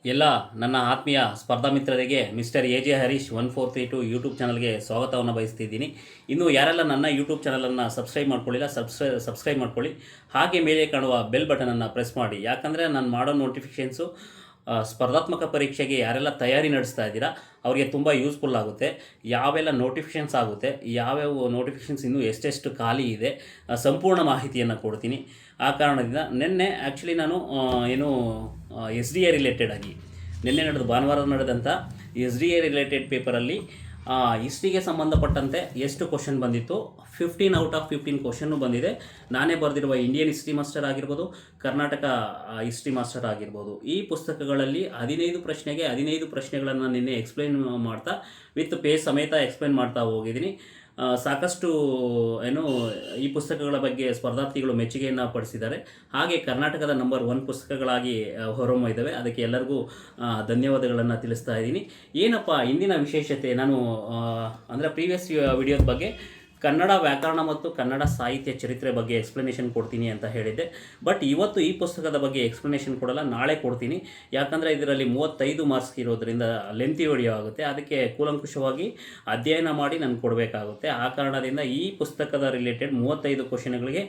ಎಲ್ಲ ನನ್ನ ಆತ್ಮೀಯ ಸ್ಪರ್ಧಾ ಮಿತ್ರರಿಗೆ ಮಿಸ್ಟರ್ ಎ ಹರೀಶ್ 1432 ಯೂಟ್ಯೂಬ್ ಚಾನಲ್ಗೆ ಸ್ವಾಗತವನ್ನು ಬಯಸ್ತಿದ್ದೀನಿ. ಇನ್ನು ಯಾರೆಲ್ಲ ನನ್ನ ಯೂಟ್ಯೂಬ್ ಚಾನಲನ್ನು ಸಬ್ಸ್ಕ್ರೈಬ್ ಮಾಡ್ಕೊಳ್ಳಿಲ್ಲ ಸಬ್ಸ್ಕ್ರೈಬ್ ಮಾಡ್ಕೊಳ್ಳಿ. ಹಾಗೆ ಮೇಲೆ ಕಾಣುವ ಬೆಲ್ ಬಟನನ್ನು ಪ್ರೆಸ್ ಮಾಡಿ. ಯಾಕಂದರೆ ನಾನು ಮಾಡೋ ನೋಟಿಫಿಕೇಷನ್ಸು ಸ್ಪರ್ಧಾತ್ಮಕ ಪರೀಕ್ಷೆಗೆ ಯಾರೆಲ್ಲ ತಯಾರಿ ನಡೆಸ್ತಾ ಇದ್ದೀರಾ ಅವರಿಗೆ ತುಂಬ ಯೂಸ್ಫುಲ್ ಆಗುತ್ತೆ. ಯಾವೆಲ್ಲ ನೋಟಿಫಿಕೇಷನ್ಸ್ ಆಗುತ್ತೆ, ಯಾವ್ಯಾವ ನೋಟಿಫಿಕೇಷನ್ಸ್ ಇನ್ನೂ ಎಷ್ಟೆಷ್ಟು ಖಾಲಿ ಇದೆ, ಸಂಪೂರ್ಣ ಮಾಹಿತಿಯನ್ನು ಕೊಡ್ತೀನಿ. ಆ ಕಾರಣದಿಂದ ನಿನ್ನೆ ಆ್ಯಕ್ಚುಲಿ ನಾನು ಎಸ್ ಡಿ ಎ ರಿಲೇಟೆಡ್ ಆಗಿ ನಿನ್ನೆ ಭಾನುವಾರ ನಡೆದಂಥ ಎಸ್ ಡಿ ಎ ರಿಲೇಟೆಡ್ ಪೇಪರಲ್ಲಿ ಹಿಸ್ಟ್ರಿಗೆ ಸಂಬಂಧಪಟ್ಟಂತೆ ಎಷ್ಟು ಕ್ವಶನ್ ಬಂದಿತ್ತು, 15 ಔಟ್ ಆಫ್ 15 ಕ್ವಶನ್ನು ಬಂದಿದೆ. ನಾನೇ ಬರೆದಿರುವ ಇಂಡಿಯನ್ ಹಿಸ್ಟ್ರಿ ಮಾಸ್ಟರ್ ಆಗಿರ್ಬೋದು, ಕರ್ನಾಟಕ ಹಿಸ್ಟ್ರಿ ಮಾಸ್ಟರ್ ಆಗಿರ್ಬೋದು, ಈ ಪುಸ್ತಕಗಳಲ್ಲಿ 15 ಪ್ರಶ್ನೆಗೆ 15 ಪ್ರಶ್ನೆಗಳನ್ನು ನಿನ್ನೆ ಎಕ್ಸ್ಪ್ಲೈನ್ ಮಾಡ್ತಾ ವಿತ್ ಪೇಜ್ ಸಮೇತ ಎಕ್ಸ್ಪ್ಲೈನ್ ಮಾಡ್ತಾ ಹೋಗಿದ್ದೀನಿ. ಸಾಕಷ್ಟು ಈ ಪುಸ್ತಕಗಳ ಬಗ್ಗೆ ಸ್ಪರ್ಧಾರ್ಥಿಗಳು ಮೆಚ್ಚುಗೆಯನ್ನು ಪಡಿಸಿದ್ದಾರೆ. ಹಾಗೆ ಕರ್ನಾಟಕದ ನಂಬರ್ 1 ಪುಸ್ತಕಗಳಾಗಿ ಹೊರಹೊಮ್ಮಿದ್ದಾವೆ. ಅದಕ್ಕೆ ಎಲ್ಲರಿಗೂ ಧನ್ಯವಾದಗಳನ್ನು ತಿಳಿಸ್ತಾ ಇದ್ದೀನಿ. ಏನಪ್ಪ ಇಂದಿನ ವಿಶೇಷತೆ, ನಾನು ಅಂದರೆ ಪ್ರೀವಿಯಸ್ ವಿಡಿಯೋದ ಬಗ್ಗೆ ಕನ್ನಡ ವ್ಯಾಕರಣ ಮತ್ತು ಕನ್ನಡ ಸಾಹಿತ್ಯ ಚರಿತ್ರೆ ಬಗ್ಗೆ ಎಕ್ಸ್ಪ್ಲನೇಷನ್ ಕೊಡ್ತೀನಿ ಅಂತ ಹೇಳಿದ್ದೆ. ಬಟ್ ಇವತ್ತು ಈ ಪುಸ್ತಕದ ಬಗ್ಗೆ ಎಕ್ಸ್ಪ್ಲನೇಷನ್ ಕೊಡಲ್ಲ, ನಾಳೆ ಕೊಡ್ತೀನಿ. ಯಾಕಂದರೆ ಇದರಲ್ಲಿ 35 ಮಾರ್ಕ್ಸ್ ಇರೋದರಿಂದ ಲೆಂತಿ ವಿಡಿಯೋ ಆಗುತ್ತೆ. ಅದಕ್ಕೆ ಕೂಲಂಕುಷವಾಗಿ ಅಧ್ಯಯನ ಮಾಡಿ ನಾನು ಕೊಡಬೇಕಾಗುತ್ತೆ. ಆ ಕಾರಣದಿಂದ ಈ ಪುಸ್ತಕದ ರಿಲೇಟೆಡ್ 35 ಕ್ವಶನ್ಗಳಿಗೆ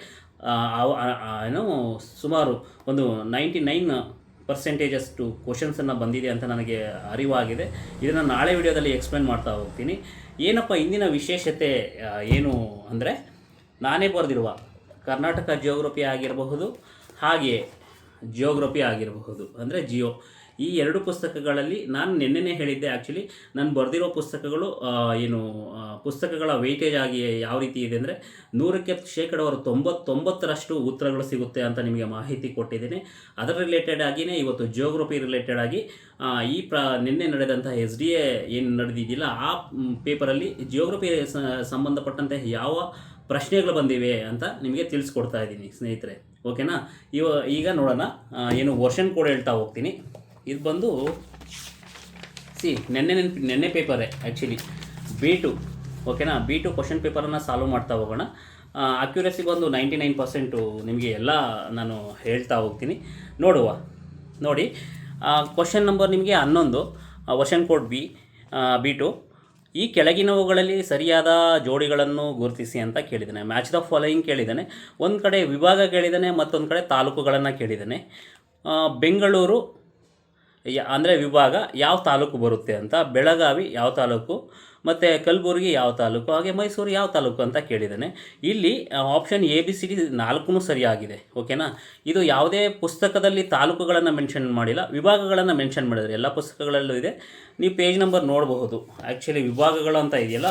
ಸುಮಾರು ಒಂದು 99% ಕ್ವಶನ್ಸನ್ನು ಬಂದಿದೆ ಅಂತ ನನಗೆ ಅರಿವಾಗಿದೆ. ಇದನ್ನು ನಾಳೆ ವಿಡಿಯೋದಲ್ಲಿ ಎಕ್ಸ್ಪ್ಲೇನ್ ಮಾಡ್ತಾ ಹೋಗ್ತೀನಿ. ಏನಪ್ಪ ಇಂದಿನ ವಿಶೇಷತೆ ಏನು ಅಂದರೆ, ನಾನೇ ಬರೆದಿರುವ ಕರ್ನಾಟಕ ಜಿಯೋಗ್ರಫಿ ಆಗಿರಬಹುದು, ಹಾಗೆ ಜಿಯೋಗ್ರಫಿ ಆಗಿರಬಹುದು ಅಂದರೆ ಜಿಯೋ, ಈ 2 ಪುಸ್ತಕಗಳಲ್ಲಿ ನಾನು ನಿನ್ನೆನೇ ಹೇಳಿದ್ದೆ. ಆ್ಯಕ್ಚುಲಿ ನಾನು ಬರೆದಿರೋ ಪುಸ್ತಕಗಳು ಪುಸ್ತಕಗಳ ವೆಯ್ಟೇಜ್ ಆಗಿ ಯಾವ ರೀತಿ ಇದೆ ಅಂದರೆ 100ಕ್ಕೆ 99% ಉತ್ತರಗಳು ಸಿಗುತ್ತೆ ಅಂತ ನಿಮಗೆ ಮಾಹಿತಿ ಕೊಟ್ಟಿದ್ದೀನಿ. ಅದರ ರಿಲೇಟೆಡ್ ಆಗಿಯೇ ಇವತ್ತು ಜಿಯೋಗ್ರಫಿ ರಿಲೇಟೆಡ್ ಆಗಿ ನಿನ್ನೆ ನಡೆದಂಥ ಎಸ್ ಡಿ ಎ ಏನು ನಡೆದಿದ್ದಿಲ್ಲ ಆ ಪೇಪರಲ್ಲಿ ಜಿಯೋಗ್ರಫಿ ಸಂಬಂಧಪಟ್ಟಂತೆ ಯಾವ ಪ್ರಶ್ನೆಗಳು ಬಂದಿವೆ ಅಂತ ನಿಮಗೆ ತಿಳಿಸ್ಕೊಡ್ತಾ ಇದ್ದೀನಿ ಸ್ನೇಹಿತರೆ. ಓಕೆನಾ? ಈಗ ನೋಡೋಣ. ವರ್ಷನ್ ಕೋಡ್ ಹೇಳ್ತಾ ಹೋಗ್ತೀನಿ. ಇದು ಬಂದು ನೆನ್ನೆ ಪೇಪರೇ ಆ್ಯಕ್ಚುಲಿ B2. ಓಕೆನಾ? B2 ಕ್ವಶನ್ ಪೇಪರನ್ನು ಸಾಲ್ವ್ ಮಾಡ್ತಾ ಹೋಗೋಣ. ಅಕ್ಯುರಸಿ ಬಂದು 99% ನಿಮಗೆ ಎಲ್ಲ ನಾನು ಹೇಳ್ತಾ ಹೋಗ್ತೀನಿ. ನೋಡಿ ಕ್ವಶನ್ ನಂಬರ್ ನಿಮಗೆ 11, ವರ್ಷನ್ ಕೋಡ್ B2. ಈ ಕೆಳಗಿನವುಗಳಲ್ಲಿ ಸರಿಯಾದ ಜೋಡಿಗಳನ್ನು ಗುರುತಿಸಿ ಅಂತ ಕೇಳಿದ್ದಾನೆ. ಮ್ಯಾಚ್ ದ ಫಾಲೋಯಿಂಗ್ ಕೇಳಿದ್ದಾನೆ. ಒಂದು ಕಡೆ ವಿಭಾಗ ಕೇಳಿದ್ದಾನೆ, ಮತ್ತೊಂದು ಕಡೆ ತಾಲೂಕುಗಳನ್ನು ಕೇಳಿದ್ದಾನೆ. ಬೆಂಗಳೂರು ಅಂದರೆ ವಿಭಾಗ ಯಾವ ತಾಲೂಕು ಬರುತ್ತೆ ಅಂತ, ಬೆಳಗಾವಿ ಯಾವ ತಾಲೂಕು, ಮತ್ತು ಕಲಬುರಗಿ ಯಾವ ತಾಲೂಕು, ಹಾಗೆ ಮೈಸೂರು ಯಾವ ತಾಲೂಕು ಅಂತ ಕೇಳಿದ್ದಾನೆ. ಇಲ್ಲಿ ಆಪ್ಷನ್ ABCD 4 ಸರಿಯಾಗಿದೆ. ಓಕೆನಾ? ಇದು ಯಾವುದೇ ಪುಸ್ತಕದಲ್ಲಿ ತಾಲೂಕುಗಳನ್ನು ಮೆನ್ಷನ್ ಮಾಡಿಲ್ಲ, ವಿಭಾಗಗಳನ್ನು ಮೆನ್ಷನ್ ಮಾಡಿದರೆ ಎಲ್ಲ ಪುಸ್ತಕಗಳಲ್ಲೂ ಇದೆ. ನೀವು ಪೇಜ್ ನಂಬರ್ ನೋಡಬಹುದು. ಆ್ಯಕ್ಚುಲಿ ವಿಭಾಗಗಳು ಅಂತ ಇದೆಯಲ್ಲ,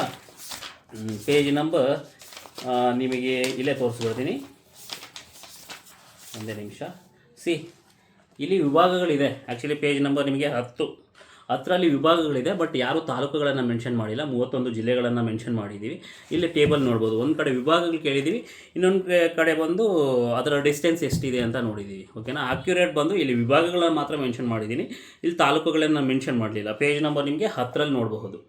ಪೇಜ್ ನಂಬರ್ ನಿಮಗೆ ಇಲ್ಲೇ ತೋರಿಸ್ಬಿಡ್ತೀನಿ, ಒಂದೇ ನಿಮಿಷ. ಇಲ್ಲಿ ವಿಭಾಗಗಳಿದೆ. ಆ್ಯಕ್ಚುಲಿ ಪೇಜ್ ನಂಬರ್ ನಿಮಗೆ 10ರಲ್ಲಿ ವಿಭಾಗಗಳಿದೆ, ಬಟ್ ಯಾರೂ ತಾಲೂಕುಗಳನ್ನು ಮೆನ್ಷನ್ ಮಾಡಿಲ್ಲ. 31 ಜಿಲ್ಲೆಗಳನ್ನು ಮೆನ್ಷನ್ ಮಾಡಿದ್ದೀವಿ. ಇಲ್ಲಿ ಟೇಬಲ್ ನೋಡ್ಬೋದು. ಒಂದು ಕಡೆ ವಿಭಾಗಗಳು ಕೇಳಿದ್ದೀವಿ, ಇನ್ನೊಂದು ಕಡೆ ಬಂದು ಅದರ ಡಿಸ್ಟೆನ್ಸ್ ಎಷ್ಟಿದೆ ಅಂತ ನೋಡಿದ್ದೀವಿ. ಓಕೆನಾ? ಅಕ್ಯುರೇಟ್ ಬಂದು ಇಲ್ಲಿ ವಿಭಾಗಗಳನ್ನು ಮಾತ್ರ ಮೆನ್ಷನ್ ಮಾಡಿದ್ದೀನಿ, ಇಲ್ಲಿ ತಾಲೂಕುಗಳನ್ನು ಮೆನ್ಷನ್ ಮಾಡಲಿಲ್ಲ. ಪೇಜ್ ನಂಬರ್ ನಿಮಗೆ 10ರಲ್ಲಿ ನೋಡಬಹುದು.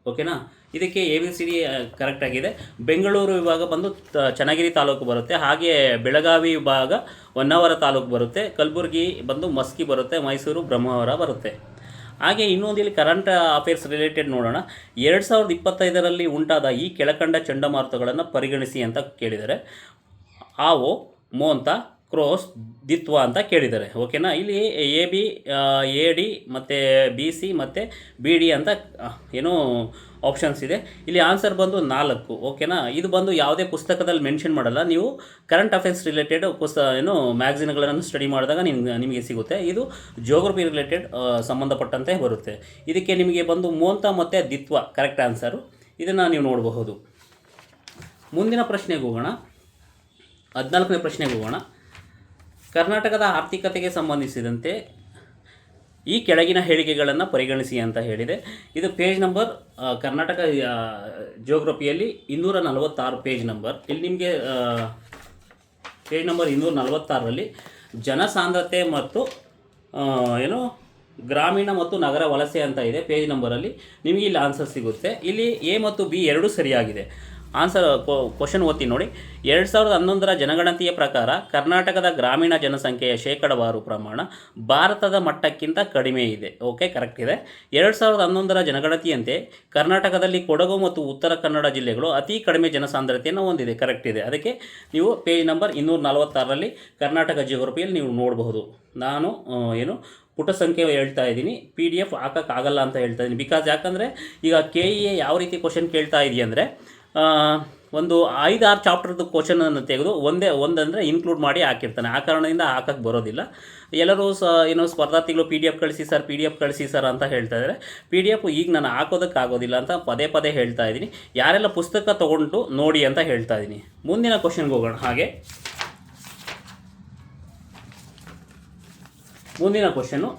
ಓಕೆನಾ? ಇದಕ್ಕೆ ABCD ಕರೆಕ್ಟಾಗಿದೆ. ಬೆಂಗಳೂರು ವಿಭಾಗ ಬಂದು ಚನ್ನಗಿರಿ ತಾಲೂಕು ಬರುತ್ತೆ, ಹಾಗೆ ಬೆಳಗಾವಿ ವಿಭಾಗ ಹೊನ್ನಾವರ ತಾಲೂಕು ಬರುತ್ತೆ, ಕಲಬುರಗಿ ಬಂದು ಮಸ್ಕಿ ಬರುತ್ತೆ, ಮೈಸೂರು ಬ್ರಹ್ಮಾವರ ಬರುತ್ತೆ. ಹಾಗೆ ಇನ್ನೊಂದು ಇಲ್ಲಿ ಕರೆಂಟ್ ಅಫೇರ್ಸ್ ರಿಲೇಟೆಡ್ ನೋಡೋಣ. 2025ರಲ್ಲಿ ಉಂಟಾದ ಈ ಕೆಳಕಂಡ ಚಂಡಮಾರುತಗಳನ್ನು ಪರಿಗಣಿಸಿ ಅಂತ ಕೇಳಿದ್ದಾರೆ. ಆವೋ, ಮೋಂತ, ಕ್ರೋಸ್, ದಿತ್ವ ಅಂತ ಕೇಳಿದ್ದಾರೆ. ಓಕೆನಾ? ಇಲ್ಲಿ AB, AD ಮತ್ತು BC ಮತ್ತು BD ಅಂತ ಆಪ್ಷನ್ಸ್ ಇದೆ. ಇಲ್ಲಿ ಆನ್ಸರ್ ಬಂದು 4. ಓಕೆನಾ? ಇದು ಬಂದು ಯಾವುದೇ ಪುಸ್ತಕದಲ್ಲಿ ಮೆನ್ಷನ್ ಮಾಡಲ್ಲ. ನೀವು ಕರೆಂಟ್ ಅಫೇರ್ಸ್ ರಿಲೇಟೆಡ್ ಮ್ಯಾಗ್ಝಿನ್ಗಳನ್ನು ಸ್ಟಡಿ ಮಾಡಿದಾಗ ನಿಮಗೆ ಸಿಗುತ್ತೆ. ಇದು ಜಿಯೋಗ್ರಫಿ ರಿಲೇಟೆಡ್ ಸಂಬಂಧಪಟ್ಟಂತೆ ಬರುತ್ತೆ. ಇದಕ್ಕೆ ನಿಮಗೆ ಬಂದು ಮೋಂತ ಮತ್ತು ದಿತ್ವ ಕರೆಕ್ಟ್ ಆನ್ಸರು. ಇದನ್ನು ನೀವು ನೋಡಬಹುದು. ಮುಂದಿನ ಪ್ರಶ್ನೆಗೆ ಹೋಗೋಣ. 14ನೇ ಪ್ರಶ್ನೆಗೆ ಹೋಗೋಣ. ಕರ್ನಾಟಕದ ಆರ್ಥಿಕತೆಗೆ ಸಂಬಂಧಿಸಿದಂತೆ ಈ ಕೆಳಗಿನ ಹೇಳಿಕೆಗಳನ್ನು ಪರಿಗಣಿಸಿ ಅಂತ ಹೇಳಿದೆ. ಇದು ಪೇಜ್ ನಂಬರ್ ಕರ್ನಾಟಕ ಜಿಯೋಗ್ರಫಿಯಲ್ಲಿ 246 ಪೇಜ್ ನಂಬರ್. ಇಲ್ಲಿ ನಿಮಗೆ ಪೇಜ್ ನಂಬರ್ 246ರಲ್ಲಿ ಜನಸಾಂದ್ರತೆ ಮತ್ತು ಗ್ರಾಮೀಣ ಮತ್ತು ನಗರ ವಲಸೆ ಅಂತ ಇದೆ. ಪೇಜ್ ನಂಬರಲ್ಲಿ ನಿಮಗೆ ಇಲ್ಲಿ ಆನ್ಸರ್ ಸಿಗುತ್ತೆ. ಇಲ್ಲಿ A ಮತ್ತು B ಎರಡೂ ಸರಿಯಾಗಿದೆ. ಆನ್ಸರ್ ಕ್ವಶನ್ ಓದ್ತೀನಿ ನೋಡಿ. 2011ರ ಜನಗಣತಿಯ ಪ್ರಕಾರ ಕರ್ನಾಟಕದ ಗ್ರಾಮೀಣ ಜನಸಂಖ್ಯೆಯ ಶೇಕಡಾವಾರು ಪ್ರಮಾಣ ಭಾರತದ ಮಟ್ಟಕ್ಕಿಂತ ಕಡಿಮೆ ಇದೆ. ಓಕೆ, ಕರೆಕ್ಟ್ ಇದೆ. 2011ರ ಜನಗಣತಿಯಂತೆ ಕರ್ನಾಟಕದಲ್ಲಿ ಕೊಡಗು ಮತ್ತು ಉತ್ತರ ಕನ್ನಡ ಜಿಲ್ಲೆಗಳು ಅತಿ ಕಡಿಮೆ ಜನಸಾಂದ್ರತೆಯನ್ನು ಹೊಂದಿದೆ. ಕರೆಕ್ಟ್ ಇದೆ. ಅದಕ್ಕೆ ನೀವು ಪೇಜ್ ನಂಬರ್ 246ರಲ್ಲಿ ಕರ್ನಾಟಕ ಜಿಯೋಗ್ರಫಿಯಲ್ಲಿ ನೀವು ನೋಡಬಹುದು. ನಾನು ಪುಟ ಸಂಖ್ಯೆ ಹೇಳ್ತಾ ಇದ್ದೀನಿ, PDF ಹಾಕೋಕ್ಕಾಗಲ್ಲ ಅಂತ ಹೇಳ್ತಾ ಇದ್ದೀನಿ. ಬಿಕಾಸ್ ಯಾಕಂದರೆ ಈಗ KEA ಯಾವ ರೀತಿ ಕ್ವಶನ್ ಕೇಳ್ತಾ ಇದೆಯಂದರೆ ಒಂದು 5-6 ಚಾಪ್ಟರ್ದು ಕ್ವಶನನ್ನು ತೆಗೆದು ಒಂದಂದರೆ ಇನ್ಕ್ಲೂಡ್ ಮಾಡಿ ಹಾಕಿರ್ತಾನೆ. ಆ ಕಾರಣದಿಂದ ಹಾಕಕ್ಕೆ ಬರೋದಿಲ್ಲ. ಎಲ್ಲರೂ ಸ್ಪರ್ಧಾರ್ಥಿಗಳು PDF ಕಳಿಸಿ ಸರ್ ಅಂತ ಹೇಳ್ತಾ ಇದ್ದಾರೆ. PDF ಈಗ ನಾನು ಹಾಕೋದಕ್ಕಾಗೋದಿಲ್ಲ ಅಂತ ಪದೇ ಪದೇ ಹೇಳ್ತಾ ಇದ್ದೀನಿ. ಯಾರೆಲ್ಲ ಪುಸ್ತಕ ತೊಗೊಂಡು ನೋಡಿ ಅಂತ ಹೇಳ್ತಾ ಇದ್ದೀನಿ. ಮುಂದಿನ ಕ್ವಶನ್ಗೆ ಹೋಗೋಣ. ಮುಂದಿನ ಕ್ವಶನ್ನು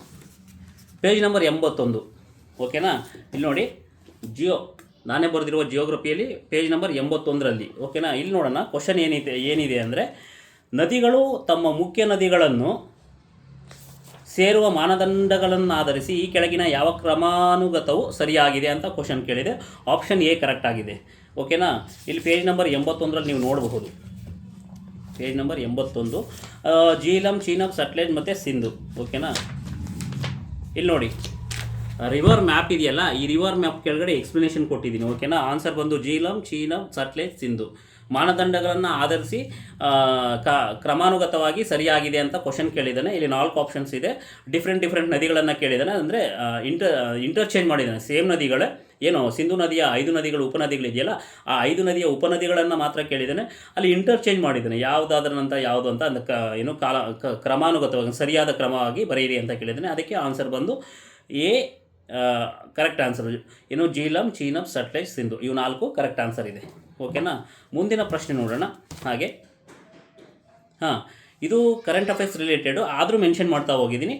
ಪೇಜ್ ನಂಬರ್ 81. ಓಕೆನಾ? ಇಲ್ಲಿ ನೋಡಿ, ನಾನೇ ಬರೆದಿರುವ ಜಿಯೋಗ್ರಫಿಯಲ್ಲಿ ಪೇಜ್ ನಂಬರ್ 81ರಲ್ಲಿ. ಓಕೆನಾ? ಇಲ್ಲಿ ನೋಡೋಣ, ಕ್ವಶನ್ ಏನಿದೆ ಅಂದರೆ, ನದಿಗಳು ತಮ್ಮ ಮುಖ್ಯ ನದಿಗಳನ್ನು ಸೇರುವ ಮಾನದಂಡಗಳನ್ನು ಆಧರಿಸಿ ಈ ಕೆಳಗಿನ ಯಾವ ಕ್ರಮಾನುಗತವು ಸರಿಯಾಗಿದೆ ಅಂತ ಕ್ವಶನ್ ಕೇಳಿದೆ. ಆಪ್ಷನ್ ಎ ಕರೆಕ್ಟ್ ಆಗಿದೆ. ಓಕೆನಾ? ಇಲ್ಲಿ ಪೇಜ್ ನಂಬರ್ 81ರಲ್ಲಿ ನೀವು ನೋಡಬಹುದು. ಪೇಜ್ ನಂಬರ್ 81 ಜೀಲಂ, ಚೀನಾಬ್, ಸಟ್ಲೇಜ್ ಮತ್ತು ಸಿಂಧು. ಓಕೆನಾ? ಇಲ್ಲಿ ನೋಡಿ, ರಿವರ್ ಮ್ಯಾಪ್ ಇದೆಯಲ್ಲ, ಈ ರಿವರ್ ಮ್ಯಾಪ್ ಕೆಳಗಡೆ ಎಕ್ಸ್ಪ್ಲನೇಷನ್ ಕೊಟ್ಟಿದ್ದೀನಿ. ಓಕೆನಾ? ಆನ್ಸರ್ ಬಂದು ಜೀಲಂ, ಚೀನಾಬ್, ಸಟ್ಲೇಜ್, ಸಿಂಧು ಮಾನದಂಡಗಳನ್ನು ಆಧರಿಸಿ ಕ್ರಮಾನುಗತವಾಗಿ ಸರಿಯಾಗಿದೆ ಅಂತ ಕ್ವಶನ್ ಕೇಳಿದ್ದಾನೆ. ಇಲ್ಲಿ 4 ಆಪ್ಷನ್ಸ್ ಇದೆ. ಡಿಫ್ರೆಂಟ್ ನದಿಗಳನ್ನು ಕೇಳಿದ್ದಾನೆ. ಅಂದರೆ ಇಂಟರ್ಚೇಂಜ್ ಮಾಡಿದ್ದಾನೆ. ಸೇಮ್ ನದಿಗಳೇ ಸಿಂಧು ನದಿಯ 5 ನದಿಗಳು ಉಪನದಿಗಳಿದೆಯಲ್ಲ, ಆ 5 ನದಿಯ ಉಪನದಿಗಳನ್ನು ಮಾತ್ರ ಕೇಳಿದ್ದಾನೆ. ಅಲ್ಲಿ ಇಂಟರ್ಚೇಂಜ್ ಮಾಡಿದ್ದಾನೆ, ಯಾವುದಾದ್ರ ನಂತರ ಯಾವುದು ಅಂತ ಕ್ರಮಾನುಗತವಾಗಿ ಸರಿಯಾದ ಕ್ರಮವಾಗಿ ಬರೆಯಿರಿ ಅಂತ ಕೇಳಿದ್ದಾನೆ. ಅದಕ್ಕೆ ಆನ್ಸರ್ ಬಂದು A correct answer. Jhelum, Chenab, Sutlej, Sindhu ಇವು 4 ಕರೆಕ್ಟ್ ಆನ್ಸರ್ ಇದೆ. ಓಕೆನಾ? ಮುಂದಿನ ಪ್ರಶ್ನೆ ನೋಡೋಣ. ಇದು ಕರೆಂಟ್ ಅಫೇರ್ಸ್ ರಿಲೇಟೆಡು, ಆದರೂ ಮೆನ್ಷನ್ ಮಾಡ್ತಾ ಹೋಗಿದ್ದೀನಿ.